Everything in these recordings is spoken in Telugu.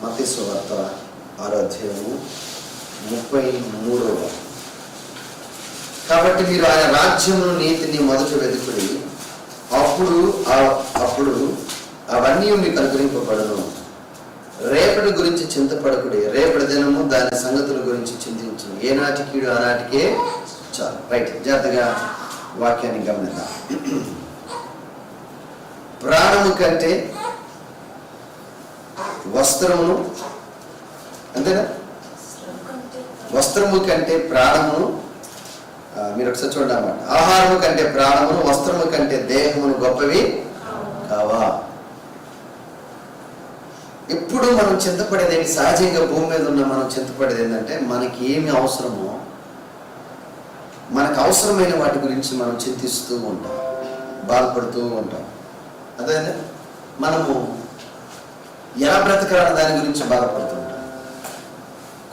మత్తయి సువార్త 6వ అధ్యాయము 33వ. కాబట్టి మీరు ఆయన రాజ్యమును నీతిని మొదట వెతుకుడి, అప్పుడు అవన్నీ మీకు అనుగ్రహింపబడును. రేపటి గురించి చింతపడకుడి, రేపటి దినము దాని సంగతుల గురించి చింతించును. ఏనాటి కీడు ఆనాటికే చాలు. రైట్, జాగ్రత్తగా వాక్యాన్ని గమనిద్దాం. ప్రాణము కంటే వస్త్రమును, అంతేనా? వస్త్రము కంటే ప్రాణమును, మీరు ఒకసారి చూడండి అన్నమాట. ఆహారము కంటే ప్రాణమును, వస్త్రము కంటే దేహమును గొప్పవి కావా. ఇప్పుడు మనం చింతపడేది ఏంటి? సహజంగా భూమి మీద ఉన్న మనం చింతపడేది ఏంటంటే మనకి ఏమి అవసరమో, మనకు అవసరమైన వాటి గురించి మనం చింతిస్తూ ఉంటాం, బాధపడుతూ ఉంటాం. అదే మనము ఎలా బ్రతకాలని దాని గురించి బాధపడుతూ ఉంటాం,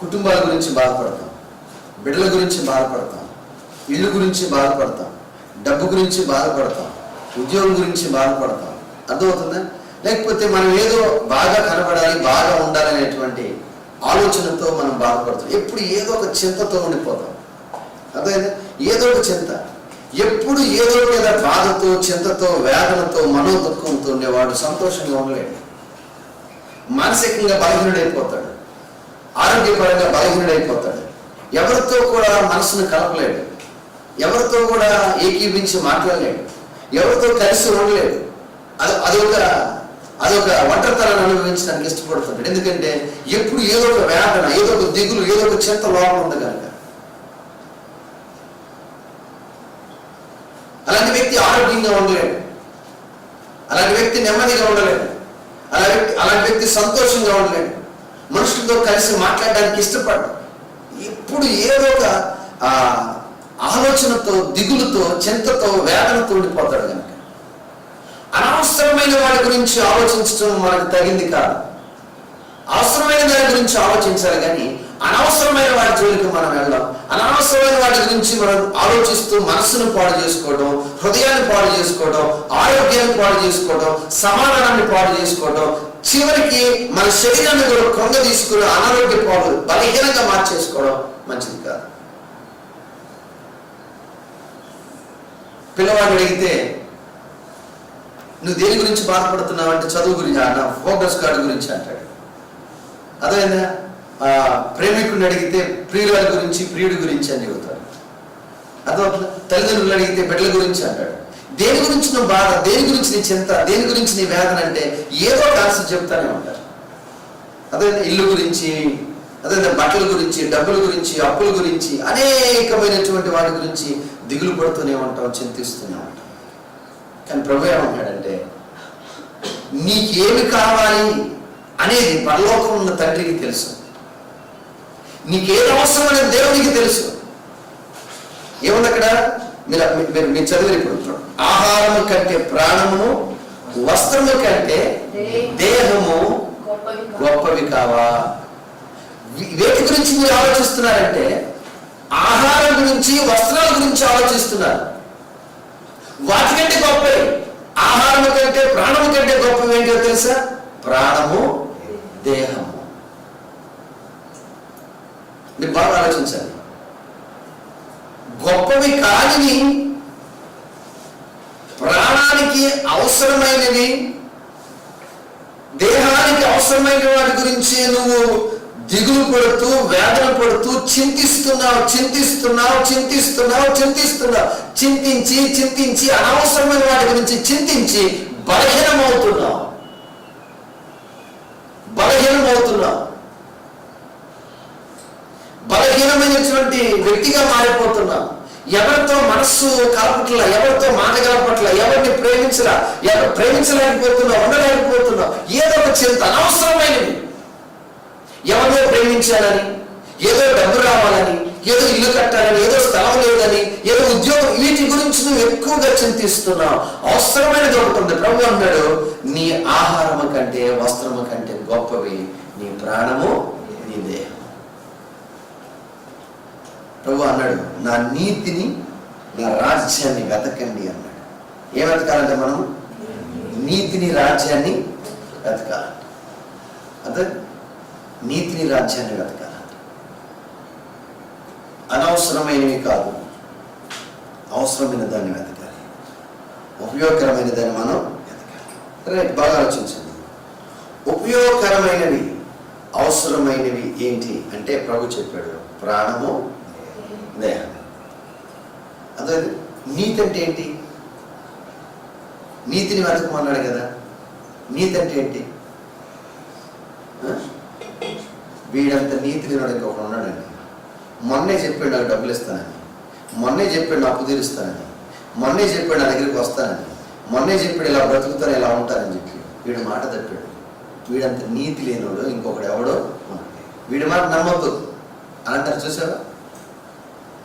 కుటుంబాల గురించి బాధపడతాం, బిడ్డల గురించి బాధపడతాం, ఇల్లు గురించి బాధపడతాం, డబ్బు గురించి బాధపడతాం, ఉద్యోగం గురించి బాధపడతాం. అర్థమవుతుందా? లేకపోతే మనం ఏదో బాగా కనబడాలి, బాగా ఉండాలనేటువంటి ఆలోచనతో మనం బాధపడతాం. ఎప్పుడు ఏదో ఒక చింతతో ఉండిపోతాం. అదే ఏదో ఒక చింత, ఎప్పుడు ఏదో మీద బాధతో, చింతతో, వేదనతో, మనోదుఖంతో ఉండేవాడు సంతోషంగా ఉండలేడు. మానసికంగా బలహీనుడైపోతాడు, ఆరోగ్యపరంగా బలహీనుడైపోతాడు, ఎవరితో కూడా మనసును కలపలేడు, ఎవరితో కూడా ఏకీభించి మాట్లాడలేడు, ఎవరితో కలిసి ఉండలేడు. అదొక ఒంటరితనాన్ని అనుభవించడానికి ఇష్టపడుతుంటాడు. ఎందుకంటే ఎప్పుడు ఏదో ఒక వేదన, ఏదో ఒక దిగులు, ఏదో ఒక చింత లోపం ఉంది కనుక. అలాంటి వ్యక్తి ఆరోగ్యంగా ఉండలేడు, అలాంటి వ్యక్తి నెమ్మదిగా ఉండలేడు, అలాంటి వ్యక్తి సంతోషంగా ఉండలేడు, మనుషులతో కలిసి మాట్లాడడానికి ఇష్టపడ్డాడు. ఇప్పుడు ఏదో ఒక ఆలోచనతో, దిగులుతో, చింతతో, వేదనతో ఉండిపోతాడు కనుక అనవసరమైన వాటి గురించి ఆలోచించడం మనకు తగింది కాదు. అవసరమైన దాని గురించి ఆలోచించాలి కానీ అనవసరమైన వాటి జోలికి మనం వెళ్దాం. అనవసరమైన వాటి గురించి మనం ఆలోచిస్తూ మనస్సును పాడు చేసుకోవడం, హృదయాన్ని పాడు చేసుకోవడం, ఆరోగ్యాన్ని పాడు చేసుకోవడం, సమాధానాన్ని పాడు చేసుకోవడం, చివరికి మన శరీరాన్ని కూడా కృంగ తీసుకుని అనారోగ్య పాడు, బలహీనంగా మార్చేసుకోవడం మంచిది కాదు. పిల్లవాడు అడిగితే నువ్వు దేని గురించి బాధపడుతున్నావు అంటే చదువు గురించి, నా ఫోకస్ కార్డు గురించి అంటాడు. అదేనా ప్రేమికుడిని అడిగితే ప్రియురాలి గురించి, ప్రియుడి గురించి అని చెబుతాడు. అదో తల్లిదండ్రులు అడిగితే బిడ్డల గురించి అంటాడు. దేని గురించి నువ్వు బాధ, దేని గురించి నీ చింత, దేని గురించి నీ వేదన అంటే ఏదో కాన్సెప్ట్ చెప్తానే ఉంటారు. అదే ఇల్లు గురించి, అదే బట్టల గురించి, డబ్బుల గురించి, అప్పుల గురించి, అనేకమైనటువంటి వాటి గురించి దిగులు పడుతూనే ఉంటాం, చింతిస్తూనే ఉంటాం. కానీ ప్రభు ఏమంటాడంటే నీకేమి కావాలి అనేది పరలోకం ఉన్న తండ్రికి తెలుసు, నీకేది అవసరం అనేది దేవునికి తెలుసు. ఏముంది అక్కడ? మీరు చదివి ఇప్పుడు, ఆహారము కంటే ప్రాణమును, వస్త్రము కంటే దేహము గొప్పవి కావా. వేటి గురించి మీరు ఆలోచిస్తున్నారంటే ఆహారం గురించి, వస్త్రాల గురించి ఆలోచిస్తున్నారు. వాటికంటే గొప్పవి, ఆహారము కంటే, ప్రాణము కంటే గొప్పవి ఏంటో తెలుసా? ప్రాణము, దేహము. మీరు బాగా ఆలోచించాలి. గొప్పవి కానివి, ప్రాణానికి అవసరమైనవి, దేహానికి అవసరమైన వాటి గురించి నువ్వు దిగులు పడుతూ, వేదన పడుతూ, చింతిస్తున్నావు, చింతించి అనవసరమైన వాటి గురించి చింతించి బలహీనమవుతున్నావు. బలహీనమైనటువంటి వ్యక్తిగా మారిపోతున్నావు. ఎవరితో మనస్సు కలపట్ల, ఎవరితో మాట కలపట్ల, ఎవరిని ప్రేమించలేకపోతున్నావు, ఉండలేకపోతున్నావు. ఏదో ఒక చింత, అనవసరమైనవి. ఎవరినో ప్రేమించాలని, ఏదో డబ్బు రావాలని, ఏదో ఇల్లు కట్టాలని, ఏదో స్థలం లేదని, ఏదో ఉద్యోగం, వీటి గురించి నువ్వు ఎక్కువగా చింతిస్తున్నావు. అవసరమైనది ఒకటి ఉంది. ప్రభు అన్నాడు, నీ ఆహారము కంటే, వస్త్రము కంటే గొప్పవి నీ ప్రాణము, నీ దేహం. ప్రభు అన్నాడు, నా నీతిని, నా రాజ్యాన్ని వెతకండి అన్నాడు. ఏం వెతకాలంటే మనం నీతిని, రాజ్యాన్ని వెతకాలి. అదే నీతిని, రాజ్యాన్ని వెతకాలి. అనవసరమైనవి కాదు, అవసరమైన దాన్ని వెతకాలి. ఉపయోగకరమైన దాన్ని మనం వెతకాలి. రైట్, బాగా ఆలోచించండి. ఉపయోగకరమైనవి, అవసరమైనవి ఏంటి అంటే ప్రభు చెప్పాడు, ప్రాణము, దేహం. అదే నీతి అంటే ఏంటి? నీతిని వెతకమన్నాడు కదా. నీతి అంటే ఏంటి? వీడంత నీతిని ఇంకొకడు ఉన్నాడండి. మొన్నే చెప్పాడు నాకు డబ్బులు ఇస్తానని, మొన్నే చెప్పాడు నా అప్పు తీరుస్తానని, మొన్నే చెప్పాడు నా దగ్గరికి వస్తానని, మొన్నే చెప్పాడు ఇలా బ్రతుకుతాను ఇలా ఉంటానని చెప్పి వీడు మాట తప్పాడు. వీడంత నీతి లేనోడు ఇంకొకడు ఎవడో వీడి మాట నమ్మద్దు అని అంటారు. చూసావా?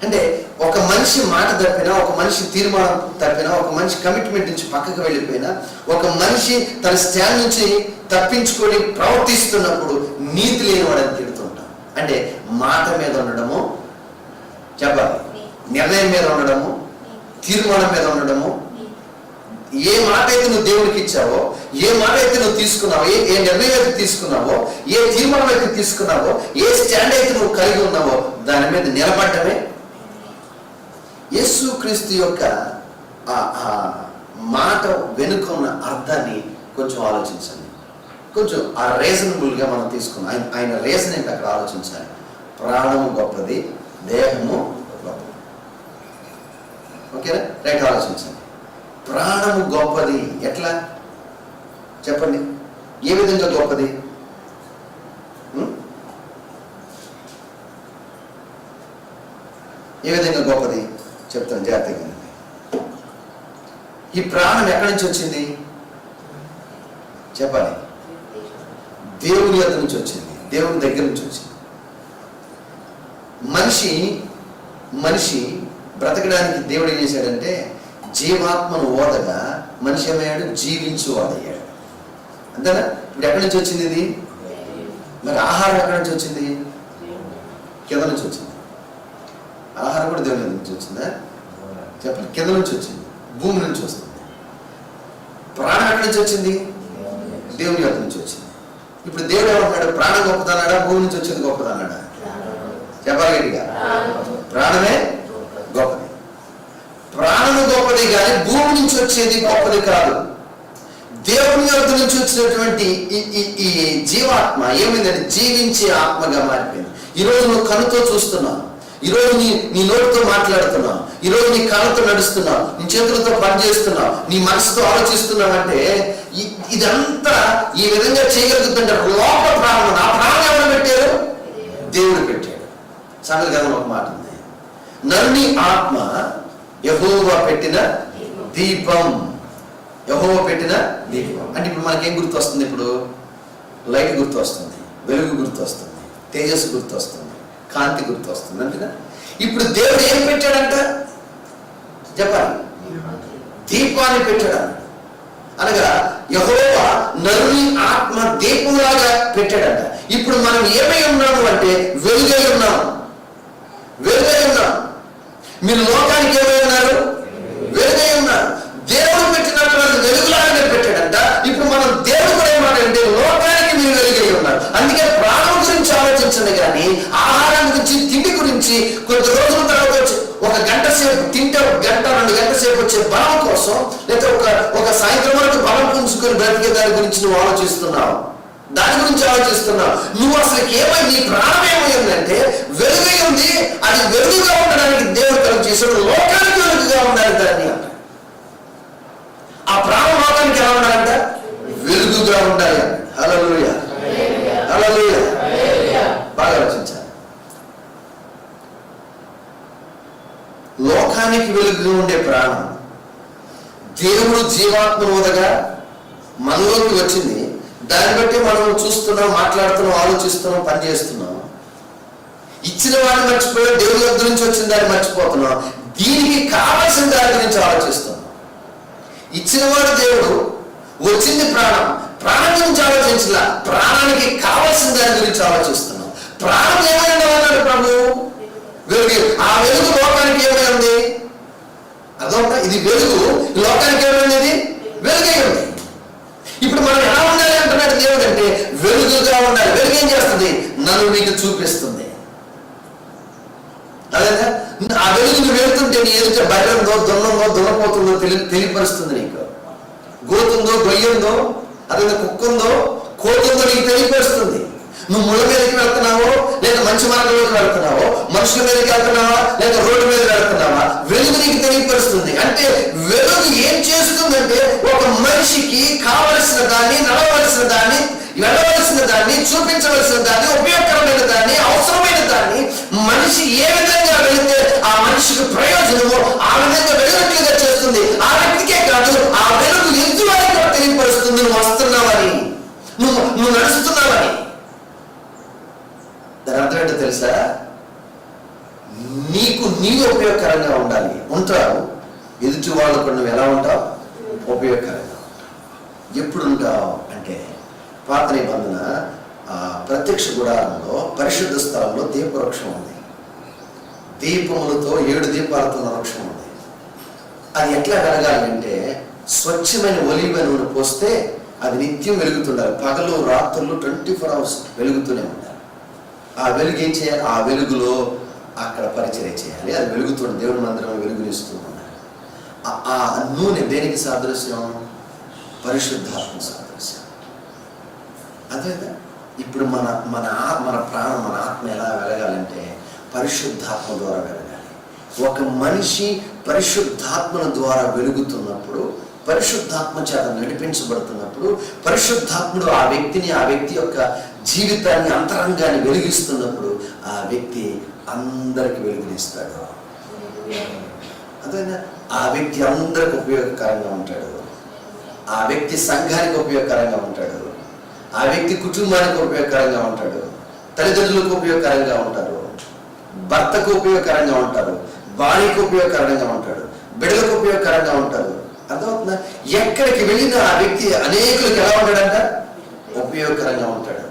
అంటే ఒక మనిషి మాట తప్పినా, ఒక మనిషి తీర్మానం తప్పినా, ఒక మనిషి కమిట్మెంట్ నుంచి పక్కకు వెళ్ళిపోయినా, ఒక మనిషి తన స్టాండ్ నుంచి తప్పించుకొని ప్రవర్తిస్తున్నప్పుడు నీతి లేనివాడని తిడుతుంటాం. అంటే మాట మీద ఉండడము, చెప్పాలి, నిర్ణయం మీద ఉండడము, తీర్మానం మీద ఉండడము. ఏ మాట అయితే నువ్వు దేవుడికి ఇచ్చావో, ఏ మాట అయితే నువ్వు తీసుకున్నావో, ఏ నిర్ణయం అయితే తీసుకున్నావో, ఏ తీర్మానం అయితే తీసుకున్నావో, ఏ స్టాండ్ అయితే నువ్వు కలిగి ఉన్నావో దాని మీద నిలబడ్డమే. యేసుక్రీస్తు యొక్క ఆ మాట వెనుక ఉన్న అర్థాన్ని కొంచెం ఆలోచించండి. కొంచెం ఆ రీజనబుల్గా మనం తీసుకున్నాం. ఆయన రీజన్ ఏంటి అక్కడ ఆలోచించాలి. ప్రాణము గొప్పది, దేహము గొప్పది. ఓకేనా? రైట్, ఆలోచించండి. ప్రాణము గొప్పది ఎట్లా చెప్పండి? ఏ విధంగా గొప్పది? ఏ విధంగా గొప్పది చెప్తాను జాగ్రత్తగా. ఈ ప్రాణం ఎక్కడి నుంచి వచ్చింది చెప్పాలి? దేవుని యొద్ద నుంచి వచ్చింది, దేవుని దగ్గర నుంచి వచ్చింది. మనిషి బ్రతకడానికి దేవుడు ఏం చేశాడంటే జీవాత్మను ఓదగా మనిషి ఏమయ్యాడు? జీవించు వాడయ్యాడు. అంతేనా? ఇప్పుడు ఎక్కడి నుంచి వచ్చింది ఇది? మరి ఆహారం ఎక్కడి నుంచి వచ్చింది? కింద నుంచి వచ్చింది. ఆహారం కూడా దేవుని నుంచి వచ్చిందా చెప్పండి? కింద నుంచి వచ్చింది, భూమి నుంచి వస్తుంది. ప్రాణం ఎక్కడి నుంచి వచ్చింది? దేవుని యొద్ద నుంచి వచ్చింది. ఇప్పుడు దేవుడు ఏమంటున్నాడు? ప్రాణం గొప్పదన్నాడా, భూమి నుంచి వచ్చేది గొప్పదన్నాడా? చెప్పాలి గట్టిగా. ప్రాణమే గొప్పది. ప్రాణము గొప్పది కానీ భూమి నుంచి వచ్చేది గొప్పది కాదు. దేవుని యొద్ద నుంచి వచ్చినటువంటి ఈ జీవాత్మ ఏమైందంటే జీవించే ఆత్మగా మారిపోయింది. ఈరోజు నువ్వు కనుతో చూస్తున్నావు, ఈరోజు నీ నోటితో మాట్లాడుతున్నావు, ఈరోజు నీ కళ్ళతో నడుస్తున్నావు, నీ చేతులతో పనిచేస్తున్నావు, నీ మనసుతో ఆలోచిస్తున్నావు అంటే ఇదంతా ఈ విధంగా చేయగలుగుతుంటే లోపల ప్రాణం. ఆ ప్రాణం ఎవరు పెట్టారు? దేవుడు పెట్టాడు. సంగతి కదా ఒక మాట ఉంది, నరుని ఆత్మ యెహోవా పెట్టిన దీపం. యెహోవా పెట్టిన దీపం అంటే ఇప్పుడు మనకేం గుర్తు వస్తుంది? ఇప్పుడు లైట్ గుర్తు వస్తుంది, వెలుగు గుర్తు వస్తుంది, తేజస్సు గుర్తు వస్తుంది, కాంతి గుర్తు వస్తుంది. అంతేనా? ఇప్పుడు దేవుడు ఏం పెట్టాడంట చెప్పాలి? దీపాన్ని పెట్టాడు. అనగా యెహోవా నరుని ఆత్మ దీపంలాగా పెట్టాడంట. ఇప్పుడు మనం ఏమై ఉన్నాము అంటే వెలుగై ఉన్నాము. వెలుగై ఉన్నాం. మీరు లోకానికి ఏమై ఉన్నారు? వెలుగై ఉన్నారు. దేవుడు పెట్టినట్టు వెలుగులాగానే పెట్టాడంట. ఇప్పుడు మనం దేవుడు కూడా ఏమంటే లోకానికి మీరు వెలుగై ఉన్నారు. అందుకే ప్రాణం గురించి ఆలోచించండి కానీ ఆహారం గురించి, తిండి గురించి కొద్ది రోజుల తర్వాత వచ్చి ఒక గంట సేపు తింటే, ఒక గంట 2 గంటల సేపు వచ్చే బలం కోసం, లేదా ఒక సాయంత్రం వరకు బలం పుంజుకొని బ్రతికే దాని గురించి నువ్వు ఆలోచిస్తున్నావు, దాని గురించి ఆలోచిస్తున్నావు. నువ్వు అసలు ఏమై, నీ ప్రాణం ఏమైందంటే వెలుగై ఉంది. అది వెలుగుగా ఉండడానికి దేవుడు కలుగు చేశాడు. లోకానికి వెలుగుగా ఉండాలి దాన్ని అంట. ఆ ప్రాణం లోకానికి ఎలా ఉండాలంట? వెలుగుగా ఉండాలి. హల్లెలూయా, హల్లెలూయా. బాగా ఆలోచించాలి. లోకానికి వెలుగుగా ఉండే ప్రాణం దేవుడు జీవాత్మ ఓదగా మనలోకి వచ్చింది. దాన్ని బట్టి మనం చూస్తున్నాం, మాట్లాడుతున్నాం, ఆలోచిస్తున్నాం, పనిచేస్తున్నాం. ఇచ్చిన వాడిని మర్చిపోయి దేవుడి దగ్గర నుంచి వచ్చిన దాన్ని మర్చిపోతున్నాం. దీనికి కావాల్సిన దాని గురించి ఆలోచిస్తున్నాం. ఇచ్చినవాడు దేవుడు, వచ్చింది ప్రాణం. ప్రాణం గురించి ఆలోచించలా, ప్రాణానికి కావాల్సిన దాని గురించి ఆలోచిస్తున్నాం. ప్రాణం ఏమైనా అన్నాడు ప్రభు? వెలుగు. ఆ వెలుగు లోకానికి ఏమై ఉంది? అదొక ఇది వెలుగు లోకానికి ఏమైంది? వెలుగై ఉంది. ఇప్పుడు మనం ఎలా ఉండాలి అంటే అంటున్నాడు దేవుడు అంటే వెలుగుగా ఉండాలి. వెలుగు ఏం చేస్తుంది? నన్ను నీకు చూపిస్తుంది. అదేనా? ఆ వెలుగును వెళ్తుంటే నీ ఎదుట బయలుందో దున్నందో దున్నపోతుందో తెలియపరుస్తుంది. నీకు గోతుందో గొయ్యందో అదే కుక్కుందో కోతుందో నీకు తెలియపరుస్తుంది. నువ్వు ముళ్ళ మీదకి వెళ్తున్నావో లేదా మంచి మార్గంలోకి వెళ్తున్నావో, మనుషుల మీదకి వెళ్తున్నావా లేదా రోడ్డు మీద వెళ్తున్నావా, వెలుగు నీకు తెలియపరుస్తుంది. అంటే వెలుగు ఏం చేస్తుందంటే ఒక మనిషికి కావలసిన దాన్ని, నడవలసిన దాన్ని, వెళ్ళవలసిన దాన్ని, చూపించవలసిన దాన్ని, ఉపయోగకరమైన దాన్ని, అవసరమైన దాన్ని మనిషి ఏ విధంగా వెళితే ఆ మనిషికి ప్రయోజనమో ఆ విధంగా వెలుగుగా చేస్తుంది. ఆ వ్యక్తికే కాదు, ఆ వెలుగు ఎదుటివారికి కూడా తెలియపరుస్తుంది. నువ్వు వస్తున్నావని, నువ్వు నడుస్తున్నావని. దాని అర్థం ఏంటో తెలుసా? నీవు ఉపయోగకరంగా ఉండాలి. ఉంటావు, ఎదుటి వాళ్ళకు నువ్వు ఎలా ఉంటావు? ఉపయోగకరంగా ఉంటావు. ఎప్పుడు ఉంటావు అంటే పాత నిబంధన ప్రత్యక్ష గుడారంలో పరిశుద్ధ స్థలంలో దీపవృక్షం ఉంది. దీపములతో 7 దీపాలతో ఉన్న వృక్షం ఉంది. అది ఎట్లా వెలగాలి అంటే స్వచ్ఛమైన ఒలివ నూనె పోస్తే అది నిత్యం వెలుగుతుండాలి. పగలు రాత్రులు 24 hours వెలుగుతూనే ఉండాలి. ఆ వెలుగు ఏం చేయాలి? ఆ వెలుగులో అక్కడ పరిచర్య చేయాలి. అది వెలుగుతున్న దేవుని మందిరం వెలుగునిస్తూ ఉండాలి. ఆ నూనె దేనికి సాదృశ్యం? పరిశుద్ధాత్మ సాదృశ్యం. అదేదా ఇప్పుడు మన ప్రాణం, మన ఆత్మ ఎలా వెలగాలంటే పరిశుద్ధాత్మ ద్వారా వెలగాలి. ఒక మనిషి పరిశుద్ధాత్మల ద్వారా వెలుగుతున్నప్పుడు, పరిశుద్ధాత్మ చేత నడిపించబడుతున్నప్పుడు, పరిశుద్ధాత్ముడు ఆ వ్యక్తిని, ఆ వ్యక్తి యొక్క జీవితాన్ని, అంతరంగాన్ని వెలిగిస్తున్నప్పుడు ఆ వ్యక్తి అందరికి వెలుగునిస్తాడు. అదేనా? ఆ వ్యక్తి అందరికి ఉపయోగకరంగా ఉంటాడు. ఆ వ్యక్తి సంఘానికి ఉపయోగకరంగా ఉంటాడు. ఆ వ్యక్తి కుటుంబానికి ఉపయోగకరంగా ఉంటాడు. తల్లిదండ్రులకు ఉపయోగకరంగా ఉంటారు. భర్తకు ఉపయోగకరంగా ఉంటారు. భార్యకు ఉపయోగకరంగా ఉంటాడు. బిడ్డలకు ఉపయోగకరంగా ఉంటారు. అర్థమవుతుందా? ఎక్కడికి వెళ్ళినా ఆ వ్యక్తి అనేకులకు ఎలా ఉంటాడంట? ఉపయోగకరంగా ఉంటాడు.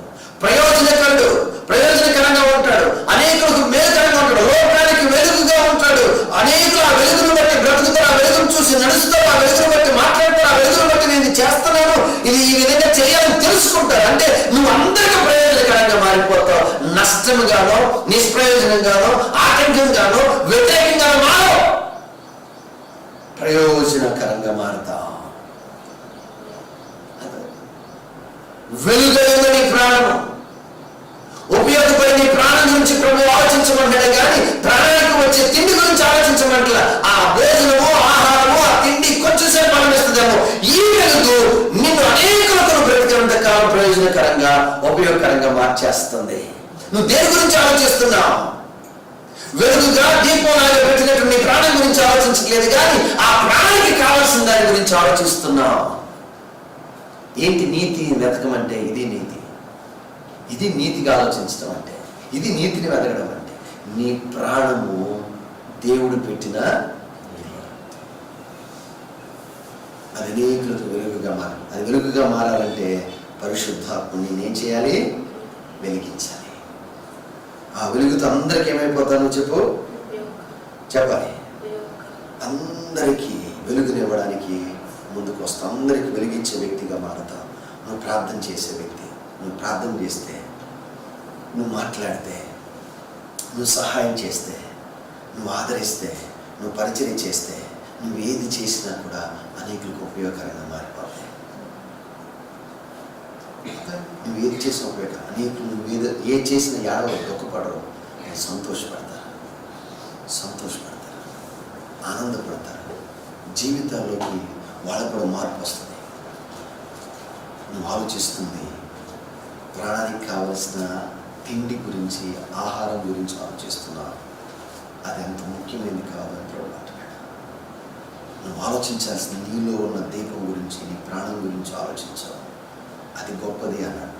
ప్రయోజనకరంగా ఉంటాడు. అనేకులకు మేలుకరంగా ఉంటాడు. లోకానికి వెలుగుగా ఉంటాడు. అనేకులు ఆ వెలుగును బట్టి బ్రతుకుతారు. ఆ వెలుగును చూసి నడుస్తారు. ఆ వెలుగును బట్టి మాట్లాడతారు. ఆ వెలుగును బట్టి నేను చేస్తున్నాను, ఇది ఈ విధంగా చేయాలని తెలుసుకుంటారు. అంటే నువ్వు అందరికీ ప్రయోజనకరంగా మారిపోతావు. నష్టంగానో, నిష్ప్రయోజనంగానో, ఆటంకంగానో, వ్యతిరేకంగానో మారో, ప్రయోజనకరంగా మారుతావు. వెలుగైన నీ ప్రాణం, ఉపయోగపడి నీ ప్రాణం గురించి ప్రభు ఆలోచించమంటాడే కానీ ప్రాణానికి వచ్చే తిండి గురించి ఆలోచించమంటలా. ఆ భోజనము, ఆహారము, ఆ తిండి కొంచెం సేపు ఆలోచిస్తుందేమో. ఈ వెలుగు నిన్ను అనేకులకు బ్రతికినంత కాలం ప్రయోజనకరంగా, ఉపయోగకరంగా మార్చేస్తుంది. నువ్వు దేని గురించి ఆలోచిస్తున్నావు? వెలుగుగా దీపంలాగా పెట్టినట్టు నీ ప్రాణం గురించి ఆలోచించట్లేదు కానీ ఆ ప్రాణానికి కావాల్సిన దాని గురించి ఆలోచిస్తున్నావు. ఏంటి నీతి వెతకమంటే? ఇది నీతి. ఇది నీతిగా ఆలోచించడం అంటే, ఇది నీతిని వెతకడం అంటే. నీ ప్రాణము దేవుడు పెట్టిన అది అనేకులకు వెలుగుగా మారాలి. అది వెలుగుగా మారాలంటే పరిశుద్ధాత్మని నేనేం చేయాలి? వెలిగించాలి. ఆ వెలుగుతో అందరికి ఏమైపోతాను చెప్పాలి. అందరికీ వెలుగునివ్వడానికి ముందుకు వస్తావు. అందరికి వెలిగించే వ్యక్తిగా మారుతావు. నువ్వు ప్రార్థన చేసే వ్యక్తి. నువ్వు ప్రార్థన చేస్తే, నువ్వు మాట్లాడితే, నువ్వు సహాయం చేస్తే, నువ్వు ఆదరిస్తే, నువ్వు పరిచయం చేస్తే, నువ్వు ఏది చేసినా కూడా అనేకులకు ఉపయోగకరంగా మారిపోతాయి. నువ్వు ఏది చేసిన ఉపయోగం అనేకులు, నువ్వు ఏ చేసిన ఏడవరు, దుఃఖపడరు, సంతోషపడతారు, ఆనందపడతారు. జీవితాల్లోకి వాళ్ళకు కూడా మార్పు వస్తుంది. నువ్వు ఆలోచిస్తుంది ప్రాణానికి కావలసిన తిండి గురించి, ఆహారం గురించి ఆలోచిస్తున్నావు. అది అంత ముఖ్యమైనది కాదని ప్రభు అంటున్నాడు. నువ్వు ఆలోచించాల్సిన నీలో ఉన్న దీపం గురించి, నీ ప్రాణం గురించి ఆలోచించావు. అది గొప్పది అన్నాడు.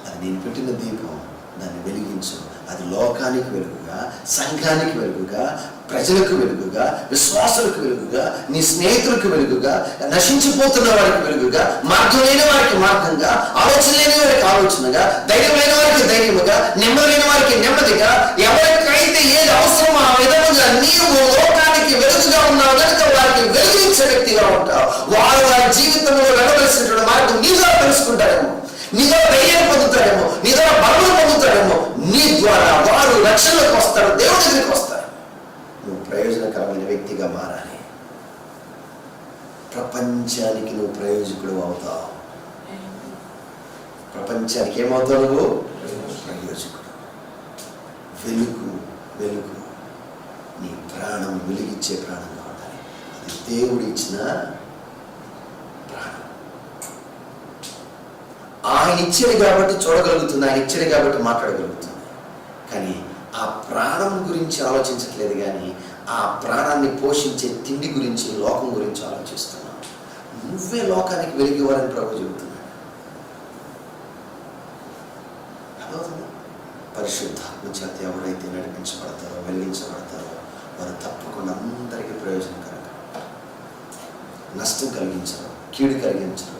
అది నేను పెట్టిన దీపం, దాన్ని వెలిగించు. అది లోకానికి వెలుగుగా, సంఘానికి వెలుగుగా, ప్రజలకు వెలుగుగా, విశ్వాసులకు వెలుగుగా, నీ స్నేహితులకు వెలుగుగా, నశించిపోతున్న వారికి వెలుగుగా, మార్గం లేని వారికి మార్గంగా, ఆలోచన లేని వారికి ఆలోచనగా, ధైర్యం లేని వారికి ధైర్యముగా, నెమ్మది లేని వారికి నెమ్మదిగా, ఎవరికైతే ఏది అవసరమో ఆ విధముగా నీవు లోకానికి వెలుగుగా ఉన్నావు కనుక వారికి వెలిగించే వ్యక్తిగా ఉంటావు. వారి జీవితంలో వెళ్ళవలసినటువంటి మార్గం నీగా తెలుసుకుంటావు. తెలుసుకుంటాడేమో, నీ ద్వారా ధైర్యం పొందుతాడేమో, నీ ద్వారా బలం పొందుతాడేమో. నీ ద్వారా వారు రక్షణలోకి వస్తారు, దేవుడి దగ్గరికి వస్తారు. నువ్వు ప్రయోజనకరమైన వ్యక్తిగా మారాలి. ప్రపంచానికి నువ్వు ప్రయోజకుడు అవుతావు. ప్రపంచానికి ఏమవుతావు నువ్వు? ప్రయోజకుడు. వెలుగు, వెలుగు. నీ ప్రాణం వెలిగించే ప్రాణంగా ఉండాలి. అది దేవుడు ఇచ్చిన ప్రాణం. ఆయన ఇచ్చేది కాబట్టి చూడగలుగుతుంది, ఆయన ఇచ్చేది కాబట్టి మాట్లాడగలుగుతుంది. కానీ ఆ ప్రాణం గురించి ఆలోచించట్లేదు, కానీ ఆ ప్రాణాన్ని పోషించే తిండి గురించి, లోకం గురించి ఆలోచిస్తున్నావు. నువ్వే లోకానికి వెలిగేవారని ప్రభు చెబుతున్నాడు. పరిశుద్ధాత్మ చేత ఎవరైతే నడిపించబడతారో, వెలిగించబడతారో వారు తప్పకుండా అందరికీ ప్రయోజనకరంగా, నష్టం కలిగించరు, కీడు కలిగించరు,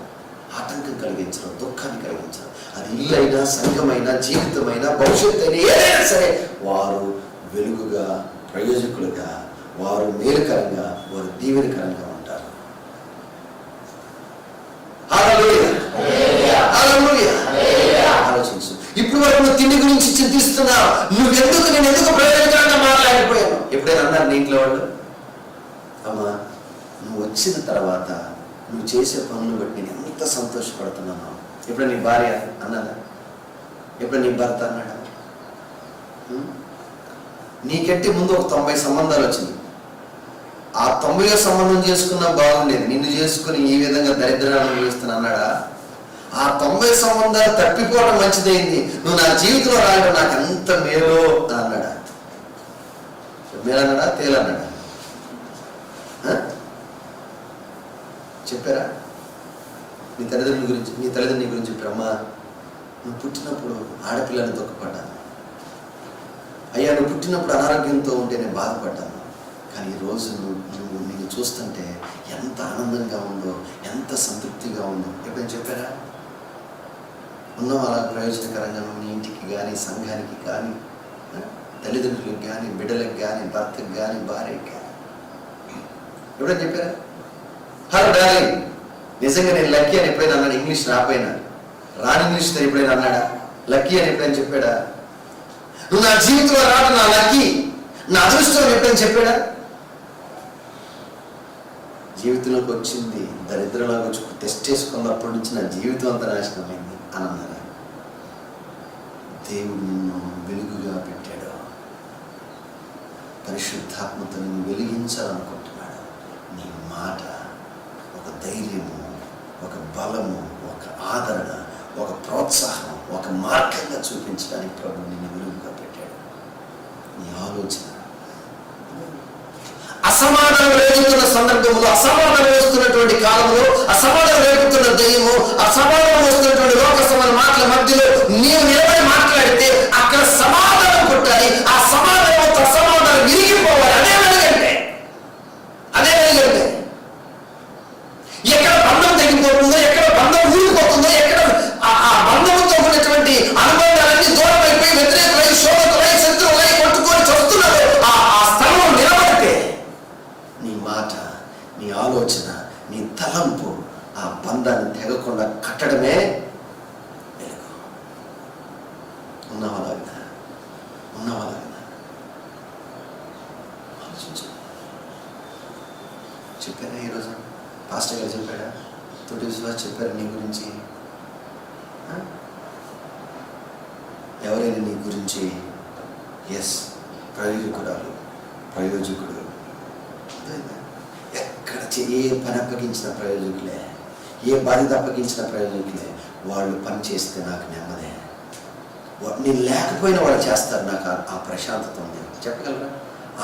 ఆటంకం కలిగించరు, దుఃఖాన్ని కలిగించరు. అది ఇల్లైనా, సంఘమైనా, జీవితమైనా, భవిష్యత్తు అయినా ఏదైనా సరే వారు వెలుగుగా, ప్రయోజకులుగా, వారు మేలుకరంగా, వారు దీవెనకరంగా ఉంటారు. ఆలోచించు. ఇప్పుడు వరకు నువ్వు తిండి గురించి చింతిస్తున్నావు. నేను ఎందుకు ప్రయోజనకరంగా మాట్లాడలేకపోయాను? ఎప్పుడైనా అన్నారు నీ ఇంట్లో వాళ్ళు, అమ్మా నువ్వు వచ్చిన తర్వాత నువ్వు చేసే పనులు బట్టి నేను ఎంత సంతోషపడుతున్నాను? ఎప్పుడు నీ భార్య అన్నదా? ఎప్పుడు నీ భర్త అన్నాడా? నీకంటే ముందు ఒక 90 సంబంధాలు వచ్చినాయి. ఆ 90వ సంబంధం చేసుకున్నా బాగుండేది, నిన్ను చేసుకుని ఈ విధంగా దరిద్రాన్ని అనుభవిస్తున్నా అన్నాడా? ఆ 90 సంబంధాలు తప్పిపోవడం మంచిదైంది, నువ్వు నా జీవితంలో రావడం నాకు ఎంత మేలో అన్నాడా? మేలన్నాడా, తేలన్నాడా? చెప్పారా? నీ తల్లిదండ్రుల గురించి చెప్పారమ్మా, నువ్వు పుట్టినప్పుడు ఆడపిల్లని దుఃఖపడ్డాను, అయ్యా నువ్వు పుట్టినప్పుడు అనారోగ్యంతో ఉంటే నేను బాధపడ్డాను, కానీ ఈరోజు నేను చూస్తుంటే ఎంత ఆనందంగా ఉందో, ఎంత సంతృప్తిగా ఉందో. ఎప్పుడైనా చెప్పారా? ఉన్నావు అలా ప్రయోజనకరంగా నువ్వు నీ ఇంటికి కానీ, సంఘానికి కానీ, తల్లిదండ్రులకు కానీ, బిడ్డలకు కానీ, భర్తకు కానీ, భార్యకి కానీ ఎప్పుడైనా చెప్పారా? హలో డార్లింగ్, నిజంగా నేను లక్కీ అని ఎప్పుడైనా అన్నాడు? ఇంగ్లీష్ రాపోయినా, రాని ఇంగ్లీష్ ఎప్పుడైనా అన్నాడా? లక్కీ అని ఎప్పుడైనా చెప్పాడా? నువ్వు నా జీవితంలో రావడం నా లక్కీ, నా అదృష్టం ఎప్పుడైనా చెప్పాడా? జీవితంలోకి వచ్చింది దరిద్రంలోకి వచ్చి టెస్ట్ చేసుకున్నప్పటి నుంచి నా జీవితం అంతా నాశనమైంది అని అన్నారా? దేవుడు నిన్ను వెలుగుగా పెట్టాడు, పరిశుద్ధాత్మతో నిన్ను వెలిగించాలనుకుంటున్నాడు. నీ మాట ఒక ధైర్యము, ఒక బలము, ఒక ఆదరణ, ఒక ప్రోత్సాహం, ఒక మార్గంగా చూపించడానికి ప్రభు నిన్ను వెలుగుగా పెట్టాడు. నీ ఆలోచన అసమాధానం రేగుతున్న సందర్భంలో, అసమాధానం వస్తున్నటువంటి కాలంలో, అసమాధానం రేగుతున్న దయ్యము, అసమాధానం వస్తున్నటువంటి లోక సమాన మాటల మధ్యలో నీవు నిలబడి మాట్లాడితే అక్కడ సమాధానం కొట్టాలి. ఆ సమాధానంతో అసమాధానం విరిగిపోవాలి. అదే వెలుగంటే, అదే వెలుగంటే. ఎక్కడ బంధం తగ్గిపోతుందో, ఎక్కడ బంధం ఊరిపోతుందో, ఎక్కడ ఆ బంధంతో ఉన్నటువంటి అనుబంధాలన్నీ దూరం అయిపోయి వ్యతిరేకులై, శోధకులై, శత్రువులై కొట్టుకొని చస్తున్నారు, ఆ స్థలం నిలబడితే నీ మాట, నీ ఆలోచన, నీ తలంపు ఆ బంధాన్ని తెగకుండా కట్టడమే వెలుగు. ఉన్నవాళ్ళ ఆలోచించు. చెప్పారా ఈరోజు? పాస్టర్ గారు చెప్పాడా? తోటి విశ్వాస్ చెప్పారు నీ గురించి? ఎవరైనా నీ గురించి ఎస్ ప్రయోజకుడు ఎక్కడ ఏ పని అప్పగించిన ప్రయోజకులే, ఏ బాధ్యత అప్పగించిన ప్రయోజకులే. వాళ్ళు పని చేస్తే నాకు నెమ్మదే, నేను లేకపోయినా వాళ్ళు చేస్తారు, నాకు ఆ ప్రశాంతత ఉంది. చెప్పగలరా?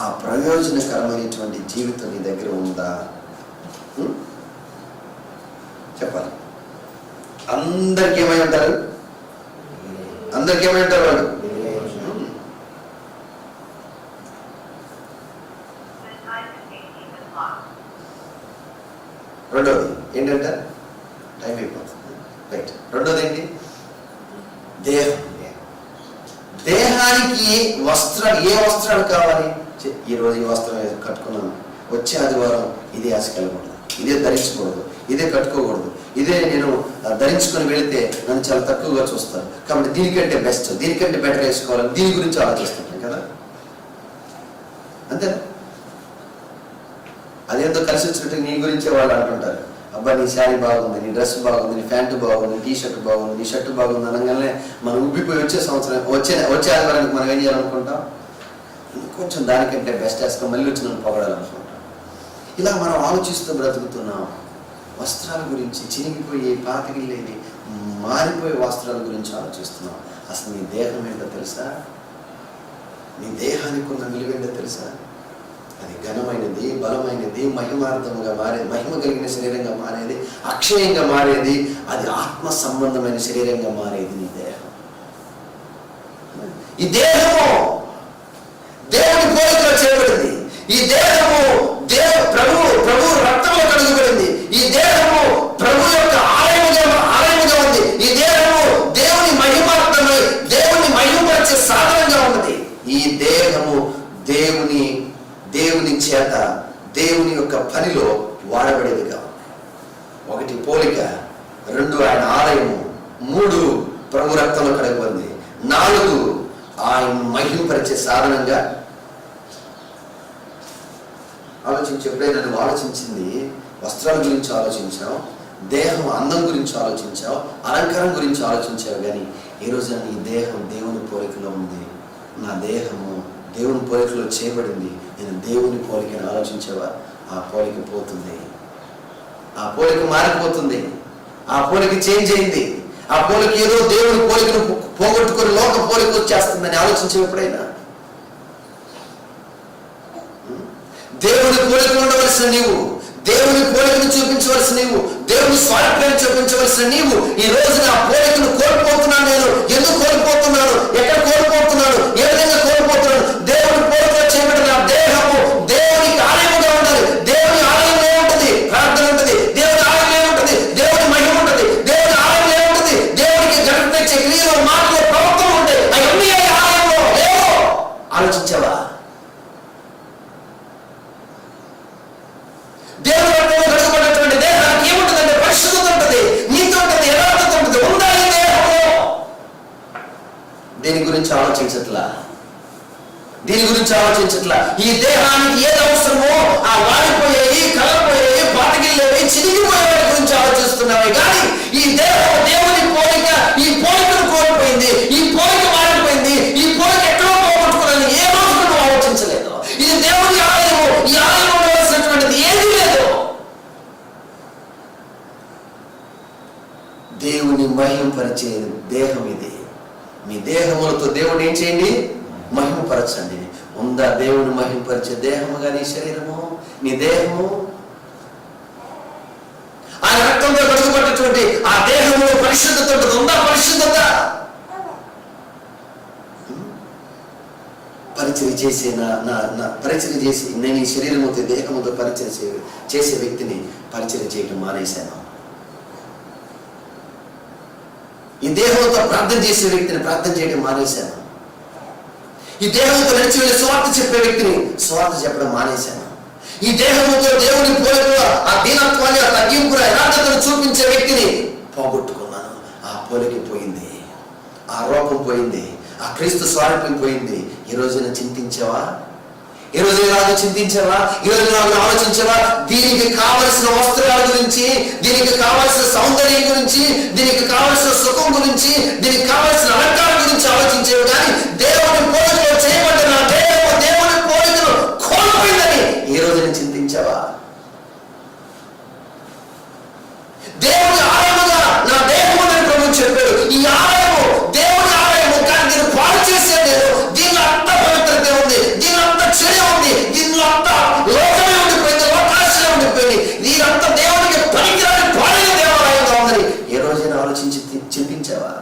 ఆ ప్రయోజనకరమైనటువంటి జీవితం నీ దగ్గర ఉందా? చెప్పాలి. అందరికి ఏమై ఉంటారు? వాళ్ళు రెండోది ఏంటంటే టైం అయిపోతుంది, రైట్. రెండోది ఏంటి? దేహానికి వస్త్రాలు. ఏ వస్త్రాలు కావాలి? ఈరోజు ఈ వస్త్రం కట్టుకున్నాను, వచ్చే ఆదివారం ఇదే ఆశకెళ్ళకూడదు, ఇదే ధరించకూడదు, ఇదే కట్టుకోకూడదు. ఇదే నేను ధరించుకొని వెళితే నన్ను చాలా తక్కువగా చూస్తారు, కాబట్టి దీనికంటే బెస్ట్, దీనికంటే బెటర్ వేసుకోవాలని దీని గురించి ఆలోచిస్తుంటాం కదా. అంతేనా? అదేందో కలిసి వచ్చినట్టు నీ గురించే వాళ్ళు అంటుంటారు, అబ్బా నీ శారీ బాగుంది, నీ డ్రెస్ బాగుంది, నీ ప్యాంటు బాగుంది, టీ షర్ట్ బాగుంది, నీ షర్ట్ బాగుంది అనగానే మనం ఉబ్బిపోయి వచ్చే సంవత్సరం వచ్చే ఆదివారానికి మనం ఏం చేయాలనుకుంటాం, కొంచెం దానికంటే బెస్ట్ వేసుకొని మళ్ళీ వచ్చి నన్ను పొగడాలనుకుంటాం. ఇలా మనం ఆలోచిస్తూ బ్రతుకుతున్నాం. వస్త్రాల గురించి, చినిగిపోయి పాతగిల్లేది మారిపోయే వస్త్రాల గురించి ఆలోచిస్తున్నాం. అసలు నీ దేహం ఏంటో తెలుసా? నీ దేహానికి ఉన్న విలువేంటో తెలుసా? అది ఘనమైనది, బలమైనది, మహిమార్థంగా మారేది, మహిమ కలిగిన శరీరంగా మారేది, అక్షయంగా మారేది, అది ఆత్మ సంబంధమైన శరీరంగా మారేది నీ దేహం. ఈ దేహము దేవుని పోలికలో చేయబడింది. ఈ దేహము ప్రభు రక్తంలో కడుగబడింది. ఈ దేహము ప్రభు యొక్క ఆలయముగా ఉంది. ఈ దేహము దేవుని మహిమార్థమై దేవుని మహిమపరిచే సాధనంగా ఉన్నది. ఈ దేహము దేవుని చేత దేవుని యొక్క పనిలో వాడబడేదిగా. 1 పోలిక, 2 ఆయన ఆలయము, 3 ప్రభు రక్తంలో కడగబడింది, 4 ఆయన మహిమపరిచే సాధనంగా. ఆలోచించి ఎప్పుడైనా నువ్వు ఆలోచించింది వస్త్రాల గురించి ఆలోచించావు, దేహం అందం గురించి ఆలోచించావు, అలంకారం గురించి ఆలోచించావు, కానీ ఈరోజు నీ దేహం దేవుని పోలికలో ఉంది. నా దేహము దేవుని పోలికలో చేయబడింది, నేను దేవుని పోలికను ఆలోచించావా? ఆ పోలిక పోతుంది, ఆ పోలిక మారిపోతుంది, ఆ పోలిక చేంజ్ అయింది. ఆ పోలిక ఏదో దేవుని పోలికను పోగొట్టుకొని లోక పోలిక వచ్చేస్తుందని ఆలోచించే ఎప్పుడైనా? దేవుని పోలికలు ఉండవలసిన నీవు, దేవుని పోలికను చూపించవలసిన నీవు, దేవుని స్వార్థాన్ని చూపించవలసిన నీవు ఈ రోజు నా పోలికను కోల్పోతున్నాను. నేను ఎందుకు కోల్పోతున్నాను? ఎక్కడ కోల్పోతున్నాను? ఏ విధంగా కోల్పోతున్నాను? దేవుని పోలికలో చేయబడిన నా దేహము దేవునికి ఆలయముగా ఉండాలి. దేవుని ఆలయంలో ఉంటుంది ప్రార్థన ఉంటుంది, దేవుని ఆలయంలో ఉంటుంది దేవుని మహిమ ఉంటుంది, దేవుని ఆలయంలో ఉంటుంది దేవునికి ఘనత తెచ్చే క్రియలు, మాటలు, ప్రవర్తన ఉంటాయి. అవన్నీ ఆలయంలో లేవో ఆలోచించావా? దేవుని రక్తంలో కడుగబడినటువంటి దేహానికి ఏముంటుందంటే పరిశుద్ధత ఉంటుంది, నీతి ఉంటుంది, యథార్థత ఉంటుంది. ఉందా ఈ దేహంలో? దీని గురించి ఆలోచించట్లా. ఈ దేహానికి ఏది అవసరమో ఆ వాడిపోయేవి, కలపోయేవి, పాతగిల్లేవి, చిరిగిపోయే వాటి గురించి ఆలోచిస్తున్నామే కానీ ఈ దేహం దేవుని పోలిక, ఈ పోలికను కోల్పోయింది, ఈ పోలిక మారిపోయింది, ఈ పోలిక ఎక్కడో పోగొట్టుకున్నాను ఏ రోజు నువ్వు ఆలోచించలేదు. ఇది దేవుని ఆలయము, ఈ ఆలయంలో ఉండవలసినటువంటిది ఏది లేదు. దేవుని మహిమపరిచే దేహం ఇది. మీ దేహములతో దేవుని ఏం చేయండి? మహిమపరచండి. ఉందా దేవుని మహిమపరిచే దేహముగా నీ శరీరము, నీ దేహము? ఆయన రక్తంతో కడుగబడినటువంటి ఆ దేహంలో పరిశుద్ధత ఉంటుంది. ఉందా పరిశుద్ధత? పరిచయం చేసే పరిచయం చేసి నేను ఈ శరీరముతో దేహముతో పరిచయం చేసే వ్యక్తిని పరిచయం చేయడం మానేశాను. ఈ దేహంతో ప్రార్థన చేసే వ్యక్తిని ప్రార్థన చేయడం మానేశాను. ఈ దేహంతో నడిచి వెళ్ళి స్వార్థ చెప్పే వ్యక్తిని స్వార్థ చెప్పడం మానేశాను. ఈ దేహంతో దేవుని పోలికలో ఆ దీనత్వాన్ని, ఆ తగ్గింపును, యథార్థతను చూపించే వ్యక్తిని పోగొట్టుకున్నాను. ఆ పోలిక పోయింది, ఆ రూపం పోయింది, ఆ క్రీస్తు స్వారూప్యం పోయింది. ఈ రోజున చింతించావా? ఈ రోజు చింతించావా? ఈ రోజు ఆలోచించావా? దీనికి కావలసిన వస్త్రాల గురించి, దీనికి కావలసిన సౌందర్యం గురించి, దీనికి కావలసిన సుఖం గురించి, దీనికి కావలసిన అలంకారం గురించి ఆలోచించేవి కానీ దేవుని పోలికలో చేయబడిన దేవుని పోలికను కోల్పోయిందని ఈ రోజున చింతించావా? దేవుని ఆలయముగా నా దేహముని ప్రభు చెప్పాడు. ఈ ఆలయము దేవుని ఆలయము, కానీ దీన్ని పాడు చేసేది లేదు. దీనిలో అంత పవిత్రత ఉంది, దీనిలో అంత చెడు ఉంది, దీనిలో అంత లోకమే ఉండిపోయింది, లోకాశలే ఉండిపోయింది. దీనంతా దేవునికి పనికిరాని పాడైన దేవాలయంగా ఉందని ఏ రోజైనా ఆలోచించి చింతించావా?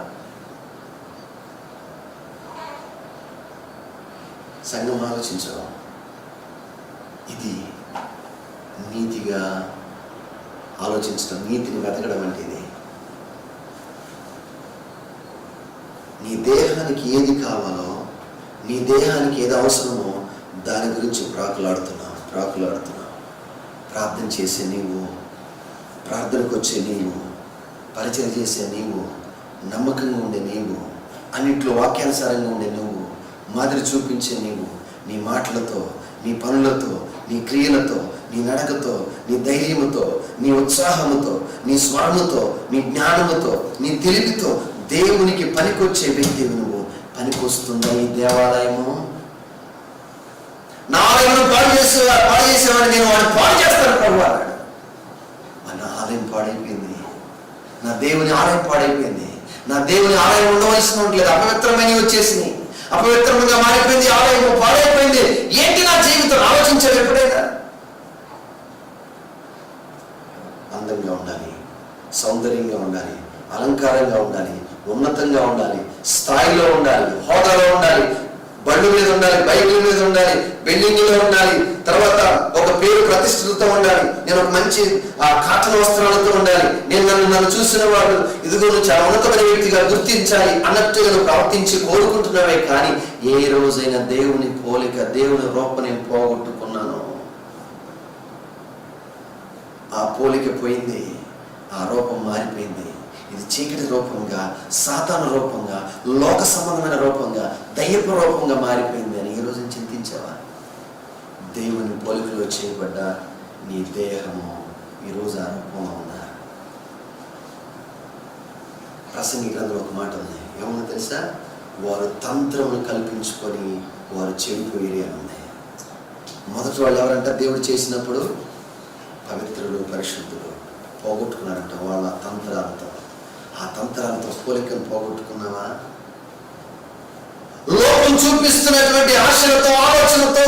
సంఘం ఆలోచించవా? ఇది నీతిగా ఆలోచించడం, నీతిని వెతకడం అంటే ఇది. నీ దేహానికి ఏది కావాలో, నీ దేహానికి ఏది అవసరమో దాని గురించి ప్రాకులాడుతున్నావు. ప్రార్థన చేసే నీవు, ప్రార్థనకు వచ్చే నీవు, పరిచయం చేసే నీవు, నమ్మకంగా ఉండే నీవు, అన్నింటిలో వాక్యానుసారంగా ఉండే నువ్వు, మాదిరి చూపించే నీవు, నీ మాటలతో, నీ పనులతో, నీ క్రియలతో, నీ నడకతో, నీ ధైర్యముతో, నీ ఉత్సాహముతో, నీ స్వరముతో, నీ జ్ఞానముతో, నీ తెలివితో దేవునికి పనికొచ్చే వ్యక్తివి నువ్వు. పనికొస్తుందా ఈ దేవాలయము? నా ఆలయం పాడు చేసేవాడు నేను వాడిని పాడు చేస్తాను ప్రభు అన్నాడు. నా ఆలయం పాడైపోయింది, నా దేవుని ఆలయం పాడైపోయింది, నా దేవుని ఆలయం ఉండవలసిన లేదు, అపవిత్రమైనవి వచ్చేసినాయి, అపవిత్రంగా మారిపోయింది, ఆలయం పాడైపోయింది. ఏంటి నా జీవితం? ఆలోచించావు ఎప్పుడైనా? అందంగా ఉండాలి, సౌందర్యంగా ఉండాలి, అలంకారంగా ఉండాలి, ఉన్నతంగా ఉండాలి, స్థాయిలో ఉండాలి, హోదాలో ఉండాలి, బండ్ల మీద ఉండాలి, బైకుల మీద ఉండాలి, బిల్డింగ్లో ఉండాలి, తర్వాత ఒక పేరు ప్రతిష్టలతో ఉండాలి, నేను ఒక మంచి కాటన్ వస్త్రాలతో ఉండాలి, నేను నన్ను చూసిన వాడు ఇదిగో నువ్వు చాలా ఉన్నతమైన వ్యక్తిగా గుర్తించాలి అన్నట్టుగా నువ్వు ప్రవర్తించి కోరుకుంటున్నావే కానీ ఏ రోజైనా దేవుని పోలిక, దేవుని రూపం నేను పోగొట్టుకున్నాను. ఆ పోలిక పోయింది, ఆ రూపం మారిపోయింది. ఇది చీకటి రూపంగా, సాతాను రూపంగా, లోక సంబంధమైన రూపంగా, దయ్యపు రూపంగా మారిపోయింది అని ఈ రోజు చింతించావా? దేవుని పోలికలో చేయబడ్డ నీ దేహము ఈరోజు ఆ రూపంలో ఉందా? ప్రసంగి గ్రంథంలో ఒక మాట ఉంది, ఏమన్నా తెలుసా? వారు తంత్రమును కల్పించుకొని వారు చెడిపోయి అని ఉంది. మొదటి వాళ్ళు ఎవరంట? దేవుడు చేసినప్పుడు పవిత్రులు, పరిశుద్ధులు పోగొట్టుకున్నారంట వాళ్ళ తంత్రాలతో. ఆ తంత్రాలతో పోలికను పోగొట్టుకున్నావా? లోకం చూపిస్తున్నటువంటి ఆశలతో, ఆలోచనతో,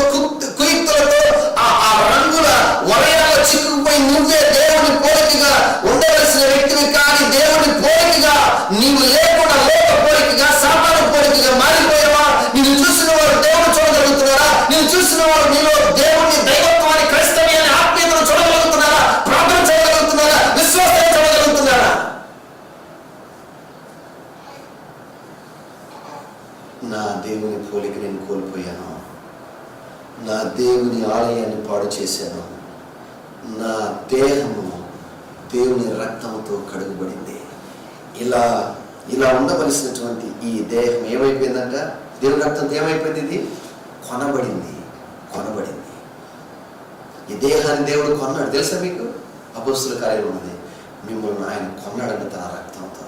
కుయుక్తులతో, ఆ రంగుల వలయాల చిక్కుకుపోయి నువ్వే దేవుని పోలికగా ఉండవలసిన వ్యక్తివి కానీ దేవుని పోలికగా నీవు లేకుండా లోక పోలికగా, సామాన్య పోలికగా మారిపోయావా? నిన్ను చూసిన వారు దేవుడు చూడగలుగుతున్నారా? నిన్ను చూసిన వారు నీలో దేవుని దైవత్వాన్ని, క్రైస్తవ్యాన్ని, ఆత్మీయతను చూడగలుగుతున్నారా? ప్రార్థన చేయగలుగుతున్నారా? విశ్వాసాన్ని చూడగలుగుతున్నారా? నా దేవుని పోలిక నేను కోల్పోయాను, నా దేవుని ఆలయాన్ని పాడు చేశాను, నా దేహము దేవుని రక్తంతో కడుగుబడింది. ఇలా ఉండవలసినటువంటి ఈ దేహం ఏమైపోయిందంట? దేవుని రక్తంతో ఏమైపోయింది? ఇది కొనబడింది. ఈ దేహాన్ని దేవుడు కొన్నాడు. తెలుసా మీకు? అపొస్తలుల కార్యాలు ఉన్నది, మిమ్మల్ని ఆయన కొన్నాడంట తన రక్తంతో.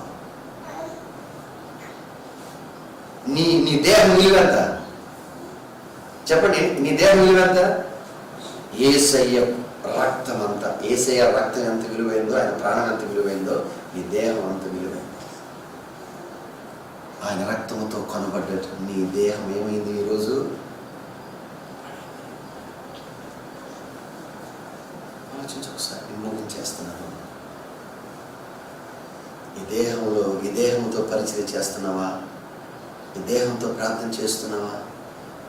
నీ దేహం విలువెంత చెప్పండి? నీ దేహం విలువెంత? యేసయ్య రక్తం అంత, యేసయ్య రక్తం ఎంత విలువైందో, ఆయన ప్రాణం ఎంత విలువైందో, నీ దేహం అంత విలువైంది. ఆయన రక్తంతో కొనబడ్డట్టు నీ దేహం ఏమైంది ఈరోజు? ఆలోచించి ఒకసారి. ముగించేస్తున్నాను. ఈ దేహంతో పరిచయం చేస్తున్నావా? ఈ దేహంతో ప్రార్థన చేస్తున్నావా?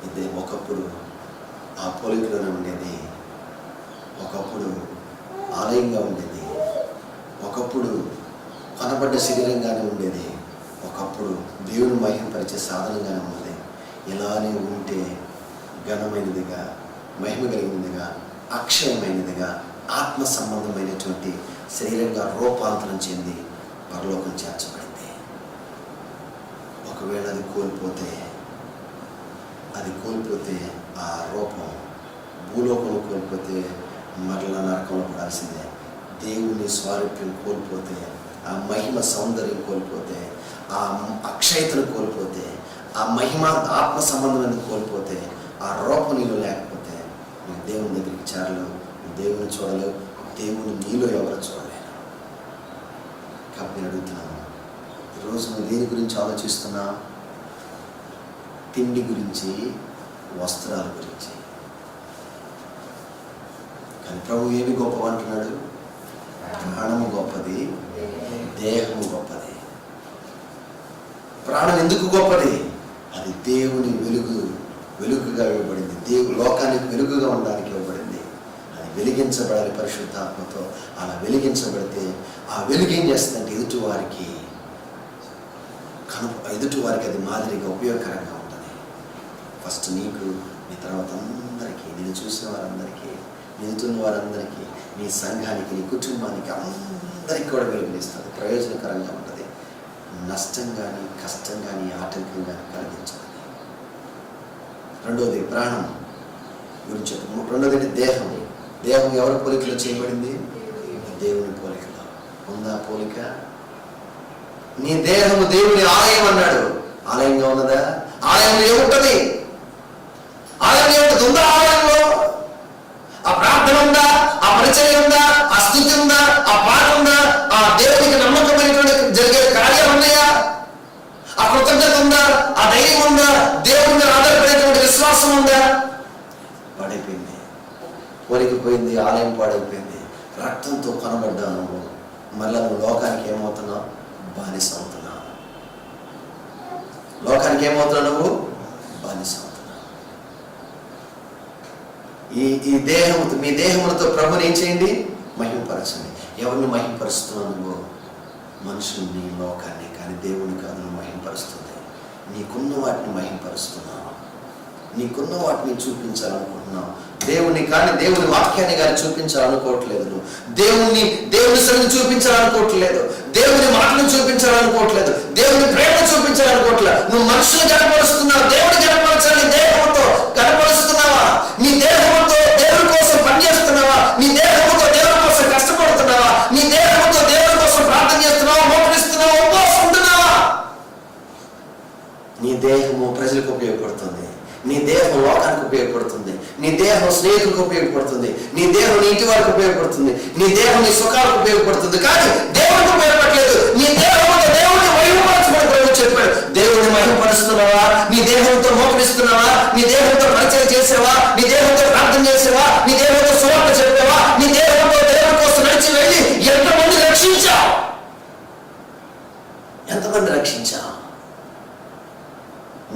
ఇది ఒకప్పుడు ఆ పోలికలోనే ఉండేది, ఒకప్పుడు ఆలయంగా ఉండేది, ఒకప్పుడు కొనబడ్డ శరీరంగానే ఉండేది, ఒకప్పుడు దేవుని మహిమపరిచే సాధనంగానే ఉన్నది. ఇలానే ఉంటే ఘనమైనదిగా, మహిమ కలిగినదిగా, అక్షయమైనదిగా, ఆత్మ సంబంధమైనటువంటి శరీరంగా రూపాంతరం చెంది పరలోకం చేర్చబడింది. ఒకవేళ అది కోల్పోతే ఆ రూపం భూలోకంలో కోల్పోతే మరలా నరకంలో పడాల్సిందే. దేవుని స్వారూప్యం కోల్పోతే, ఆ మహిమ సౌందర్యం కోల్పోతే, ఆ అక్షయతను కోల్పోతే, ఆ మహిమ ఆత్మ సంబంధమైన కోల్పోతే, ఆ రూపం నీలో లేకపోతే నువ్వు దేవుని దగ్గరికి చేరలేవు, దేవుని చూడలేవు, దేవుని నీలో ఎవరు చూడలేరు. కాబట్టి నేను అడుగుతున్నాను, ఈరోజు నువ్వు దేని గురించి ఆలోచిస్తున్నా? తిండి గురించి, వస్త్రాల గురించి. కానీ ప్రభు ఏమి గొప్పవంటున్నాడు? ప్రాణము గొప్పది, దేహము గొప్పది. ప్రాణం ఎందుకు గొప్పది? అది దేవుని వెలుగుగా ఇవ్వబడింది, లోకానికి వెలుగుగా ఉండడానికి ఇవ్వబడింది. అది వెలిగించబడాలి పరిశుద్ధాత్మతో. అలా వెలిగించబడితే ఆ వెలుగు ఏం చేస్తుందంటే ఎదుటి వారికి అది మాదిరిగా ఉపయోగకరంగా ఉంటుంది. ఫస్ట్ నీకు, నీ తర్వాత అందరికీ, నేను చూసిన వారందరికీ వెళ్తున్న వారందరికీ, నీ సంఘానికి, నీ కుటుంబానికి, అందరికీ కూడా వెలుగునిస్తుంది. ప్రయోజనకరంగా ఉంటుంది. నష్టం కానీ, కష్టం కానీ, ఆటంకం కానీ కలిగించాలి. రెండోది ప్రాణం గురించి. రెండోది దేహం. దేహం ఎవరి పోలికలో చేయబడింది? దేవుని పోలికలో. ఉందా పోలిక? నీ దేహము దేవుని ఆలయం అన్నాడు. ఆలయంగా ఉన్నదా? ఆలయంలో ఏముంటది? ఆలయం ఏముంటుంది? ఉందా ఆలయంలో? ఆ ప్రార్థన ఉందా? ఆ పరిచయం ఉందా? ఆ స్థుతి ఉందా? ఆ పాట ఉందా? ఆ దేవునికి నమ్మకమైనటువంటి జరిగే కార్యాలు ఉన్నాయా? ఆ కృతజ్ఞత ఉందా? ఆ ధైర్యం ఉందా? దేవుడి మీద ఆధారపడేటువంటి విశ్వాసం ఉందా? పాడైపోయింది, పోలికపోయింది, ఆలయం పాడైపోయింది. రక్తంతో కనబడ్డాను. మళ్ళా నువ్వు లోకానికి ఏమవుతున్నావు? బానిస అవుతున్నావు. లోకానికి ఏమవుతున్నావు? నువ్వు బానిస అవుతున్నావు. ఈ దేహం, మీ దేహములతో ప్రభుని ఏం చేయండి? మహిమపరచండి. ఎవరిని మహిమపరుస్తున్నావు నువ్వు? మనుషుల్ని, లోకాన్ని. కానీ దేవుని కాదు నువ్వు మహిమపరుస్తుంది. నీకున్న వాటిని మహిమపరుస్తున్నావు. నీకున్న వాటిని చూపించాలనుకుంటున్నావు. దేవుని కానీ, దేవుని వాక్యాన్ని కానీ చూపించాలనుకోవట్లేదు. నువ్వు దేవుని సరిని చూపించాలనుకోవట్లేదు. దేవుని మాటను చూపించాలనుకోవట్లేదు. దేవుని ప్రేమ చూపించాలనుకోవట్లేదు. నువ్వు మనుషులు కనపరుస్తున్నావు. దేవుని కనపరచాలి. దేహంతో కనపరుస్తున్నావా? నీ దేహంతో దేవుని కోసం పనిచేస్తున్నావా? నీ దేహంతో దేవుని కోసం కష్టపడుతున్నావా? నీ దేహంతో దేవుని కోసం ప్రార్థన చేస్తున్నావా? మోకరిస్తున్నావా? ఉపవాసం ఉంటున్నావా? నీ దేహము ప్రజలకు ఉపయోగపడుతుంది. నీ దేహం లోకానికి ఉపయోగపడుతుంది. నీ దేహం స్నేహితులకు ఉపయోగపడుతుంది. నీ దేహం నీ ఇంటి వారికి ఉపయోగపడుతుంది. నీ దేహం నీ సుఖాలకు ఉపయోగపడుతుంది. కానీ దేవుడికి ఉపయోగపడలేదు. నీ దేహంతో దేవుడిని మహిమపరచమని ప్రభు చెప్పాడు. దేవుడిని మహిమపరుస్తున్నావా? నీ దేహంతో మోకరిస్తున్నావా? నీ దేహంతో పరిచయం చేసావా? నీ దేహంతో ప్రార్థన చేసావా? నీ దేహంతో సువార్త చెప్పావా? నీ దేహంతో దేవుడి కోసం నడిచి వెళ్ళి ఎంతమంది రక్షించావు? ఎంతమంది రక్షించావు?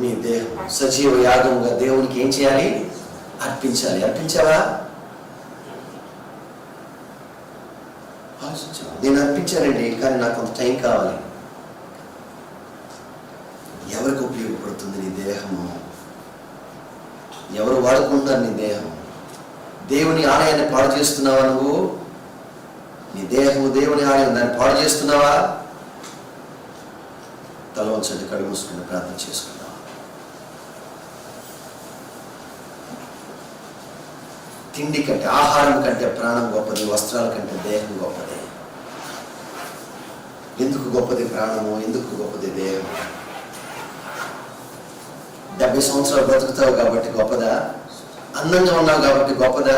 నీ దేహం సజీవ యాగంగా దేవునికి ఏం చేయాలి? అర్పించాలి. అర్పించావా? నేను అర్పించానండి, కానీ నాకు కొంత టైం కావాలి. ఎవరికి ఉపయోగపడుతుంది నీ దేహము? ఎవరు వాడుకుంటారు నీ దేహం? దేవుని ఆలయాన్ని పాడు చేస్తున్నావా నువ్వు? నీ దేహము దేవుని ఆలయం, దాన్ని పాడు చేస్తున్నావా? తల వంచండి, కళ్ళు మూసుకుని ప్రార్థన చేసుకున్నావా? తిండి కంటే, ఆహారం కంటే ప్రాణం గొప్పది. వస్త్రాల కంటే దేహం గొప్పది. ఎందుకు గొప్పది ప్రాణము? ఎందుకు గొప్పది దేహం? 70 సంవత్సరాలు బ్రతుకుతావు కాబట్టి గొప్పదా? అందంగా ఉన్నావు కాబట్టి గొప్పదా?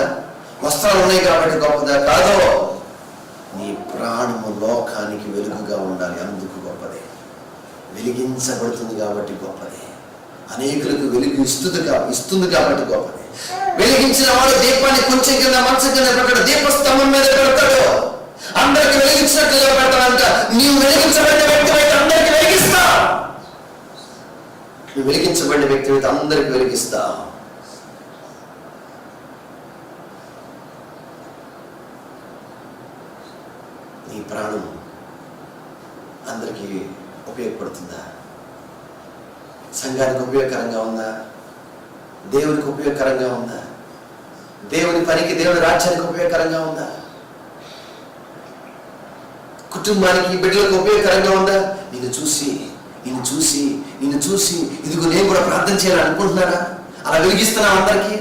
వస్త్రాలు ఉన్నాయి కాబట్టి గొప్పదా? కాదు. నీ ప్రాణము లోకానికి వెలుగుగా ఉండాలి, అందుకు గొప్పది. వెలిగించబడుతుంది కాబట్టి గొప్పది. అనేకులకు వెలుగు ఇస్తుంది కాబట్టి గొప్పది. వెలిగించిన వాడు దీపాన్ని కొంచెం కింద మంచం కింద పెట్టాడు, దీపస్తంభం మీద పెడతాడు. అందరికి వెలిగించినట్లుగా పెడతాడంట. నీవు వెలిగించబడిన వ్యక్తి అయితే అందరికి వెలిగిస్తా. నువ్వు వెలిగించబడిన వ్యక్తి అయితే అందరికి వెలిగిస్తా. నీ ప్రాణం అందరికీ ఉపయోగపడుతుందా? సంఘానికి ఉపయోగకరంగా ఉందా? దేవునికి ఉపయోగకరంగా ఉందా? దేవుని పనికి, దేవుని రాజ్యానికి ఉపయోగకరంగా ఉందా? కుటుంబానికి, బిడ్డలకు ఉపయోగకరంగా ఉందా? నిన్ను చూసి ఇదిగో నేను కూడా ప్రార్థన చేయాలని అనుకుంటున్నారా? అలా వెలిగిస్తున్నావు అందరికీ.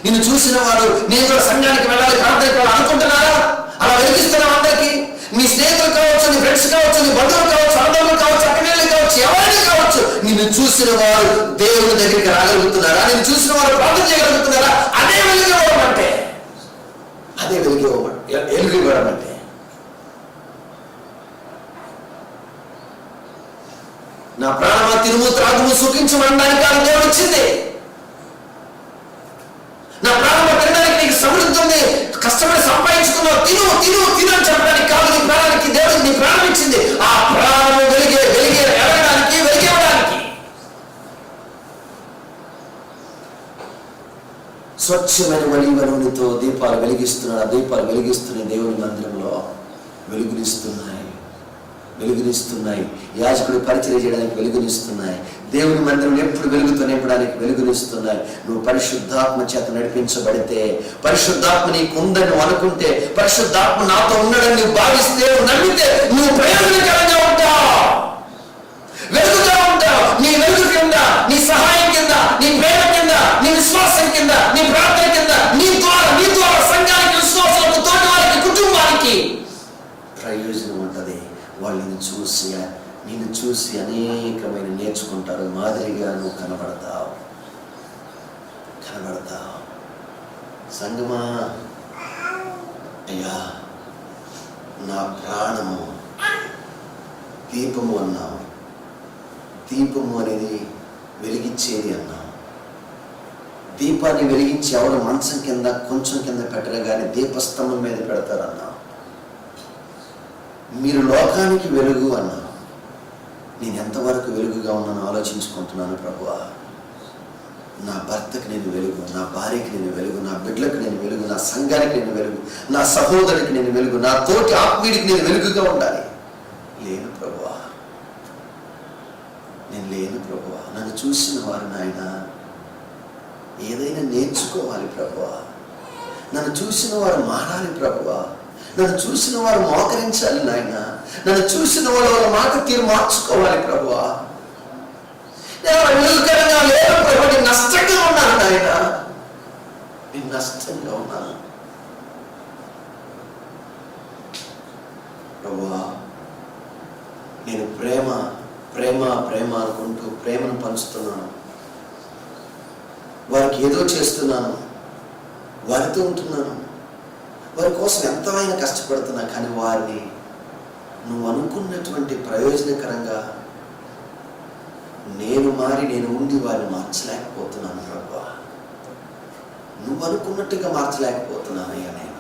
నిన్ను చూసిన వాడు నేను కూడా సంఘానికి వెళ్ళాలి, ప్రార్థనకి వెళ్ళాలి అనుకుంటున్నారా? అలా వెలిగిస్తున్నావు అందరికీ. నీ స్నేహితులు కావచ్చు, నీ ఫ్రెండ్స్ కావచ్చు, నీ బంధువులు కావచ్చు, అన్నదమ్ములు కావచ్చు, అక్కడేళ్ళు కావచ్చు, ఎవరైనా కావచ్చు. నిన్ను చూసిన వారు దేవుని దగ్గరికి రాగలుగుతున్నారా? నిన్ను చూసిన వారు ప్రార్థన చేయగలుగుతున్నారా? అదే వెలుగుకోవడం అంటే. అదే వెలుగుకోవడం అంటే. నా ప్రాణమా తిరుము త్రాగుము సుఖించమనడానికి కాదు దేవుడు వచ్చింది. నా ప్రాణమా తినడానికి నీకు సమృద్ధి ఉంది, కష్టపడి సంపాదించుకున్నావు, తిను అని చెప్పడానికి కాదు నీ ప్రాణానికి దేవుడు నీ ప్రాణం ఇచ్చింది. ఆ ప్రాణము వెలిగే ఎరగడానికి, వెలిగేవడానికి. స్వచ్ఛమైన ఒలీవ నూనెతో దీపాలు వెలిగిస్తున్నాడు. ఆ దీపాలు వెలిగిస్తున్న దేవుని మందిరంలో వెలుగునిస్తున్నాయి. వెలుగునిస్తున్నాయి. యాజకుడు పరిచర్య చేయడానికి వెలుగునిస్తున్నాయి. దేవుని మందిరం ఎప్పుడు వెలుగుతో నింపడానికి వెలుగునిస్తున్నాయి. నువ్వు పరిశుద్ధాత్మ చేత నడిపించబడితే, పరిశుద్ధాత్మ నీకు ఉందని నువ్వు అనుకుంటే, పరిశుద్ధాత్మ నాతో ఉన్నాడని నువ్వు భావిస్తే, నమ్మితే నువ్వు ప్రయోజనకరంగా ఉంటావు, వెలుగుగా ఉంటావు. నీ వెలుగు కింద, నీ సహాయం కింద, నీ ప్రేమ కింద, నీ విశ్వాసం కింద, నీ ప్రార్థన కింద, నీ ద్వారా సంఘానికి, విశ్వాసాలకు, తోటి వారికి, కుటుంబానికి ప్రయోజనం ఉంటుంది. వాళ్ళు నిన్ను చూసి అనేకమైన నేర్చుకుంటారు. మాదిరిగా నువ్వు కనబడతావు. సంగమా, అయ్యా నా ప్రాణము దీపము అన్నావు. దీపము అనేది వెలిగించేది అన్నావు. దీపాన్ని వెలిగించి ఎవరు మంచం కింద కొంచెం కింద పెట్టరు, కానీ దీపస్తంభం మీద పెడతారన్నావు. మీరు లోకానికి వెలుగు అన్నావు. నేను ఎంతవరకు వెలుగుగా ఉన్నానో ఆలోచించుకుంటున్నాను ప్రభువా. నా భర్తకి నేను వెలుగు, నా భార్యకి నేను వెలుగు, నా బిడ్డలకు నేను వెలుగు, నా సంఘానికి నేను వెలుగు, నా సహోదరుడికి నేను వెలుగు, నా తోటి ఆత్మీయుడికి నేను వెలుగుగా ఉండాలి. లేను ప్రభువా, నేను లేను ప్రభువా. నన్ను చూసిన వారు నాయన ఏదైనా నేర్చుకోవాలి ప్రభువా. నన్ను చూసిన వారు మారాలి ప్రభువా. నన్ను చూసిన వారు మోకరించాలి నాయన. నన్ను చూసిన వాళ్ళ మాట తీరు మార్చుకోవాలి ప్రభువా. నేను వెలుగుకరంగా లేను ప్రభు, నేను నష్టంగా ఉన్నాను నాయన, నేను నష్టంగా ఉన్నాను ప్రభువా. నేను ప్రేమ ప్రేమ ప్రేమ అనుకుంటూ ప్రేమను పంచుతున్నాను. వారికి ఏదో చేస్తున్నాను, వారితో ఉంటున్నాను, వారి కోసం ఎంతైనా కష్టపడుతున్నా, కానీ వారిని నువ్వు అనుకున్నటువంటి ప్రయోజనకరంగా నేను మారి నేను ఉండి వారిని మార్చలేకపోతున్నాను ప్రభువా. నువ్వు అనుకున్నట్టుగా మార్చలేకపోతున్నానయ్యా. నేను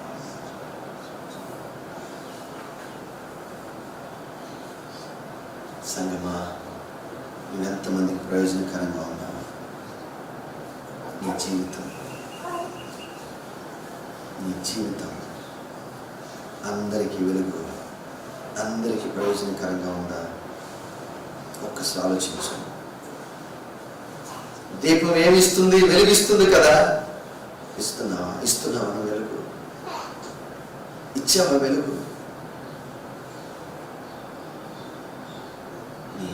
సంగమా, నువ్వెంతమందికి ప్రయోజనకరంగా ఉన్నావు. నీ జీవితం అందరికీ వెలుగు, అందరికీ ప్రయోజనకరంగా ఉందా? ఒక్కసారి ఆలోచించు. దీపం ఏమిస్తుంది? వెలుగిస్తుంది కదా. ఇస్తున్నావా వెలుగు? ఇచ్చావా వెలుగు? నీ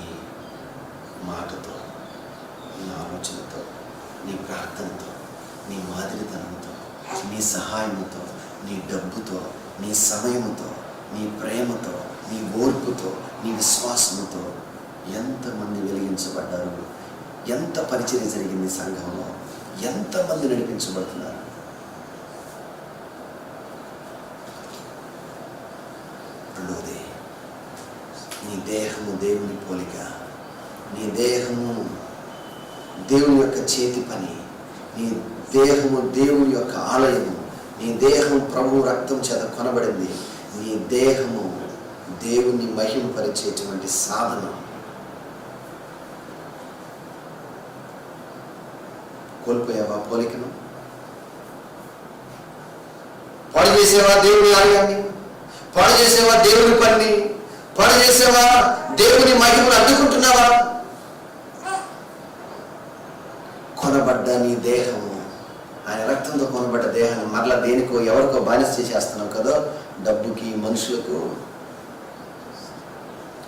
మాటతో, నీ ఆలోచనతో, నీ ప్రార్థనతో, నీ మాదిరితనంతో, నీ సహాయముతో, నీ డబ్బుతో, నీ సమయముతో, నీ ప్రేమతో, నీ ఓర్పుతో, నీ విశ్వాసముతో ఎంతమంది వెలిగించబడ్డారు? ఎంత పరిచర్య జరిగింది సంఘంలో? ఎంతమంది నడిపించబడుతున్నారు? రెండోది, నీ దేహము దేవుని పోలిక, నీ దేహము దేవుని యొక్క చేతి పని, నీ దేహము దేవుని యొక్క ఆలయము, నీ దేహం ప్రభు రక్తం చేత కొనబడింది. నీ దేహము దేవుని మహిమపరిచేటువంటి సాధనం. కోల్పోయావా పోలికను? పాడు చేసేవా దేవుని ఆలయాన్ని? పాడు చేసేవా దేవుని పని? పాడు చేసేవా దేవుని మహిమను అడ్డుకుంటున్నావా? కొనబడ్డ నీ దేహము, ఆయన రక్తంతో కొనబడ్డ దేహాన్ని మరలా దేనికో ఎవరికో బానిస చేసేస్తున్నావు కదా, డబ్బుకి, మనుషులకు.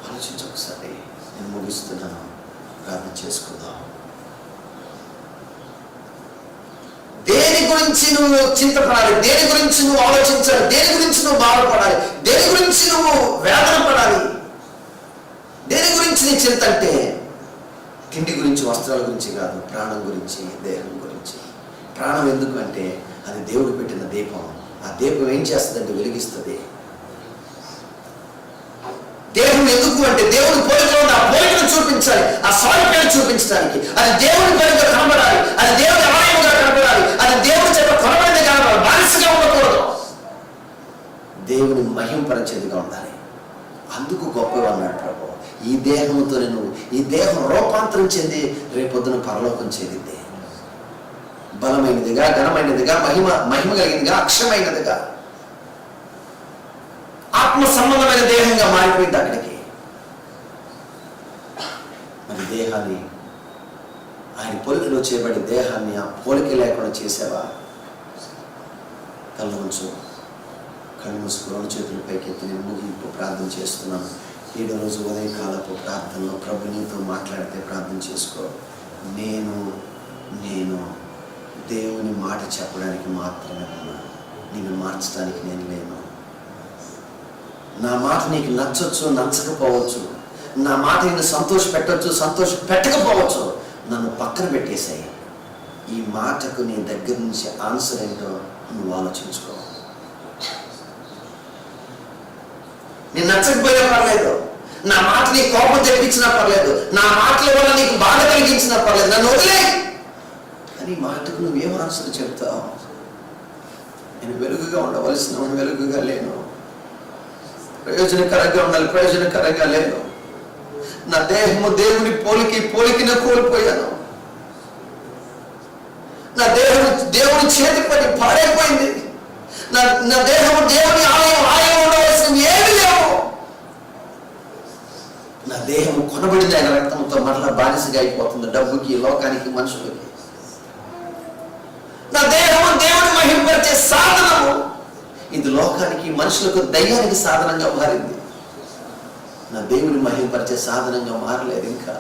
ఆలోచించు ఒకసారి. నేను ముగిస్తున్నాను, ప్రార్థన చేసుకుందాం. దేని గురించి నువ్వు చింతపడాలి? దేని గురించి నువ్వు ఆలోచించాలి? దేని గురించి నువ్వు బాధపడాలి? దేని గురించి నువ్వు వేదన పడాలి? దేని గురించి నీ చింత అంటే తిండి గురించి, వస్త్రాల గురించి కాదు, ప్రాణం గురించి, దేహం గురించి. ప్రాణం ఎందుకు అంటే అది దేవుడు పెట్టిన దీపం. ఆ దీపం ఏం చేస్తుందంటే వెలిగిస్తుంది. దేహం ఎందుకు అంటే దేవుని పోలికలో ఆ పోలికను చూపించాలి, ఆ సారూప్యాన్ని చూపించడానికి. అది దేవుని పోలిక కనబడాలి, అది దేవుని ఆలయంగా కనబడాలి, అది దేవుని చేత కొనబడింది కనబడాలి. బానిసగా ఉండకూడదు, దేవుని మహింపరిచేదిగా ఉండాలి. అందుకు గొప్పగా అన్నాడు ప్రభు. ఈ దేహంతో నేను, ఈ దేహం రూపాంతరం చెంది రేపొద్దున పరలోకం చెందింది. బలమైనదిగా, ఘనమైనదిగా, మహిమ కలిగినదిగా, అక్షమైనదిగా, ఆత్మ సంబంధమైన దేహంగా మారిపోయింది. అక్కడికి ఆయన దేహాన్ని, ఆయన పోలికలో చేయబడి దేహాన్ని ఆ పోలిక లేకుండా చేసావా? కళ్ళు ఉంచు, కళ్ళు మూసుకు 2 చేతులు పైకెత్తి నేను ముగింపు ప్రార్థన చేస్తున్నాను. 7వ రోజు ఉదయకాలపు ప్రార్థనలో ప్రభు నీతో మాట్లాడితే ప్రార్థన చేసుకో. నేను దేవుని మాట చెప్పడానికి మాత్రమే ఉన్నాను, నిన్ను మార్చడానికి నేను లేను. నా మాట నీకు నచ్చొచ్చు, నచ్చకపోవచ్చు. నా మాట నిన్ను సంతోష పెట్టవచ్చు, సంతోష పెట్టకపోవచ్చు. నన్ను పక్కన పెట్టేసాయి. ఈ మాటకు నీ దగ్గర నుంచి ఆన్సర్ ఏంటో నువ్వు ఆలోచించుకో. నేను నచ్చకపోయినా పర్లేదు, నా మాట నీకు కోపం తెప్పించినా పర్లేదు, నా మాటల వల్ల నీకు బాధ కలిగించినా పర్లేదు, నన్ను వదిలే. కానీ మాటకు నువ్వేం ఆన్సర్ చెప్తావు? నేను వెలుగుగా ఉండవలసిన వెలుగుగా లేను, ప్రయోజనకరంగా ఉండాలి, ప్రయోజనకరంగా లేను. నా దేహము దేవుని పోలికను కోల్పోయాను. నా దేహము దేవుని చేతి పని పాడైపోయింది. నా దేహము దేవుని ఆలయం ఉండవలసిన ఏమి లేవు. నా దేహము కొనబడింది ఆయన రక్తంతో, మరలా బానిసగా అయిపోతుంది డబ్బుకి, లోకానికి, మనుషులకి. నా దేహము దేవుని మహింపరిచే సాధనము, ఇది లోకానికి, మనుషులకు, దయ్యానికి సాధనంగా మారింది. నా దేవుని మహింపరిచే సాధనంగా మారలేదు. ఇంకా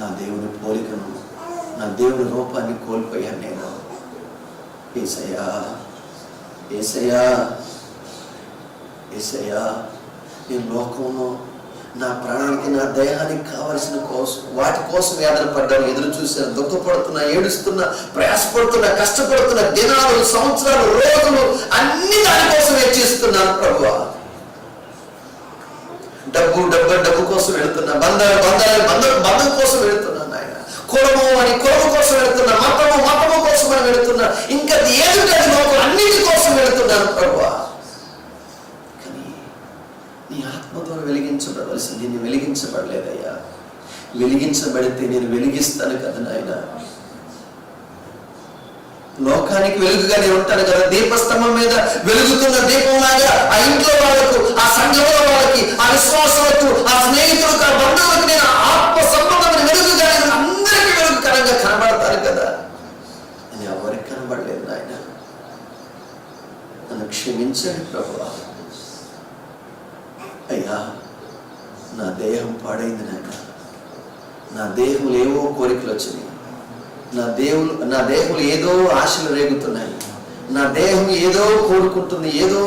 నా దేవుని పోలికను, నా దేవుని రూపాన్ని కోల్పోయాను నేను. యేసయ్యా, యేసయ్యా, యేసయ్యా, నేను లోకంలో నా ప్రాణానికి, నా దేహానికి కావలసిన వాటి కోసం వేదన పడ్డాను, ఎదురు చూశాను, దుఃఖపడుతున్నా, ఏడుస్తున్నా, ప్రయాసపడుతున్నా, కష్టపడుతున్నా, దినాలు, సంవత్సరాలు, రోజులు అన్ని దానికోసం చేస్తున్నాను ప్రభువా. డబ్బు కోసం వెళుతున్నా, బంధం కోసం వెళుతున్నాను ఆయన. కులము కోసం వెళుతున్నా, మతము కోసం అని వెళుతున్నా, ఇంకా ఏది లోకం అన్నిటి కోసం వెళుతున్నాను ప్రభువా. కానీ నీ ఆత్మతో వెలిగించబడవలసింది నేను వెలిగించబడలేదయ్యా. వెలిగించబడితే నేను వెలిగిస్తాను కదా నాయన. లోకానికి వెలుగుగా నేను ఉంటాను కదా. దీపస్తంభం మీద వెలుగుతున్న దీపంలాగా ఆ ఇంట్లో వాళ్ళకు, ఆ సంఘంలో వాళ్ళకి, ఆ విశ్వాసాలకు, ఆ స్నేహితులకు, ఆ బంధువులకు నేను ఆత్మ సంబంధమైన వెలుగుగా నేను అందరికీ వెలుగుకరంగా కనబడతాను కదా. అని ఎవరికి కనబడలేదు నాయన. నన్ను క్షమించండి ప్రభువా. అయ్యా, నా దేహం పాడైంది నాయన. నా దేహంలో ఏవో కోరికలు వచ్చినాయి. నా దేహంలో ఏదో ఆశలు రేగుతున్నాయి. నా దేహం ఏదో కోరుకుంటుంది, ఏదో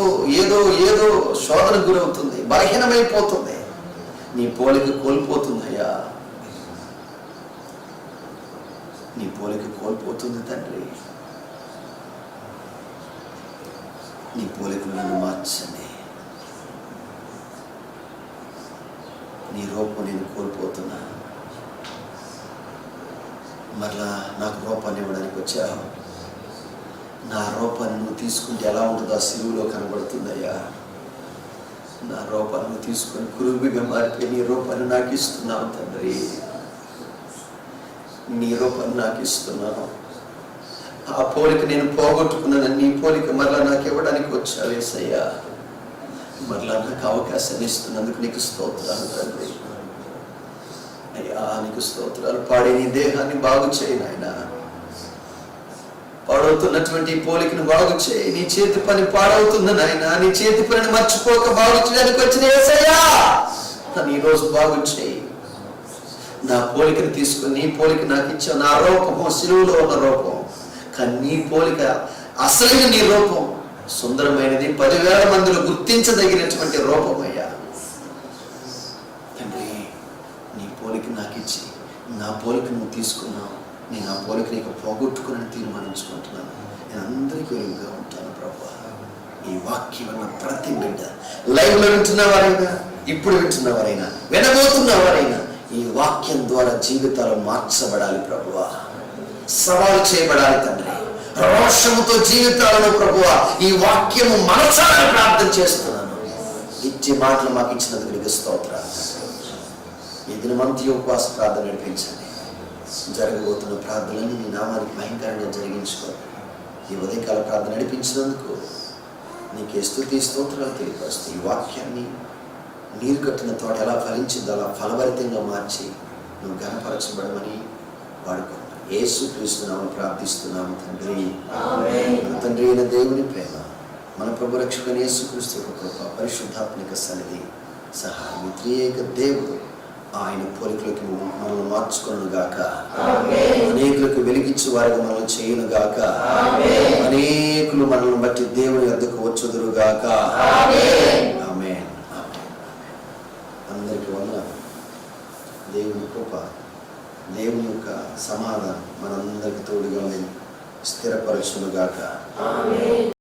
శోధనకు గురవుతుంది, బలహీనమైపోతుంది. నీ పోలిక కోల్పోతుందయ్యా, నీ పోలిక కోల్పోతుంది తండ్రి. నీ పోలికను నన్ను మార్చండి. నీ రూపం నేను కోల్పోతున్నా. మరలా నాకు రూపాన్ని ఇవ్వడానికి వచ్చావు. నా రూపాన్ని నువ్వు తీసుకుంటే ఎలా ఉంటుందో ఆ సిలువలో కనబడుతుందయ్యా. నా రూపాన్ని నువ్వు తీసుకొని కురుబిగా మారిపోయి నీ రూపాన్ని నాకు ఇస్తున్నావు తండ్రి. నీ రూపాన్ని నాకు ఇస్తున్నావు. ఆ పోలిక నేను పోగొట్టుకున్నాను, నీ పోలిక మరలా నాకు ఇవ్వడానికి వచ్చావు యేసయ్యా. మరలా నాకు అవకాశాన్ని ఇస్తున్నందుకు నీకు స్తోత్రాలు తండ్రి. అయ్యా, నీకు స్తోత్రాలు. పాడే నీ దేహాన్ని బాగు చేయి నాయన. పాడవుతున్నటువంటి పోలికను బాగు చేయి. నీ చేతి పని పాడవుతుంది నాయన. నీ చేతి పనిని మర్చిపోక బాగు చేయడానికి వచ్చిన యేసయ్యా, నన్ను ఈరోజు బాగు చేయి. నా పోలికను తీసుకుని నీ పోలిక నాకు ఇచ్చావు. నా రూపము సిలువలో ఉన్న రూపం, కానీ నీ పోలిక అసలైన నీ రూపం సుందరమైనది, 10,000 మందిలో గుర్తించదగినటువంటి రూపం అయ్యా. తండ్రి, నీ పోలిక నాకు ఇచ్చి నా పోలిక నువ్వు తీసుకున్నావు. నేను ఆ పోలిక నీకు పోగొట్టుకుని తీర్మానించుకుంటున్నాను. నేను అందరికీ వెలుగుగా ఉంటాను ప్రభువా. ఈ వాక్యం అన్న ప్రతి బిడ్డ, లైవ్లో వింటున్నవారైనా, ఇప్పుడు వింటున్నవారైనా, వినబోతున్నవారైనా, ఈ వాక్యం ద్వారా జీవితాలు మార్చబడాలి ప్రభువా. సవాలు చేయబడాలి తండ్రి. రోషముతో జీవితాలను ప్రభువా ఈ వాక్యము మనసాలని ప్రార్థన చేస్తున్నాను. ఇచ్చే మాటలు మాకు ఇచ్చినందుకు నీకు స్తోత్రాలు. ఈ దినమంతా ఉపవాస ప్రార్థన నడిపించండి. జరగబోతున్న ప్రార్థనలన్నీ నీ నామానికి భయంకరంగా జరిగించుకో. ఈ ఉదయకాల ప్రార్థన నడిపించినందుకు నీకే స్తుతి స్తోత్రాలు తెలియపరుస్తూ ఈ వాక్యాన్ని నీరు కట్టిన తోట ఎలా ఫలించిందో అలా ఫలభరితంగా మార్చి నువ్వు ఘనపరచబడమని వాడుకో. యేసు క్రీస్తునామమున ప్రార్థిస్తున్నాము తండ్రి. మన తండ్రి అయిన దేవుని ప్రేమ, మన ప్రభు రక్షకుని యేసు క్రీస్తు యొక్క కృప, పరిశుద్ధాత్మిక సన్నిధి, సహాయం, త్రియేక దేవుడు ఆయన పోలికలోకి మనం మార్చుకొను గాక. అనేకులకు వెలిగించు వారిగా మనం చేయను గాక. అనేకులు మనల్ని బట్టి దేవుని వద్దకు వచ్చుదురు గాక. ఆమేన్. అందరికీ వందనాలు. దేవుని కృప, దేవుని యొక్క సమాధానం మనందరికి తోడుగా స్థిరపరచును గాక.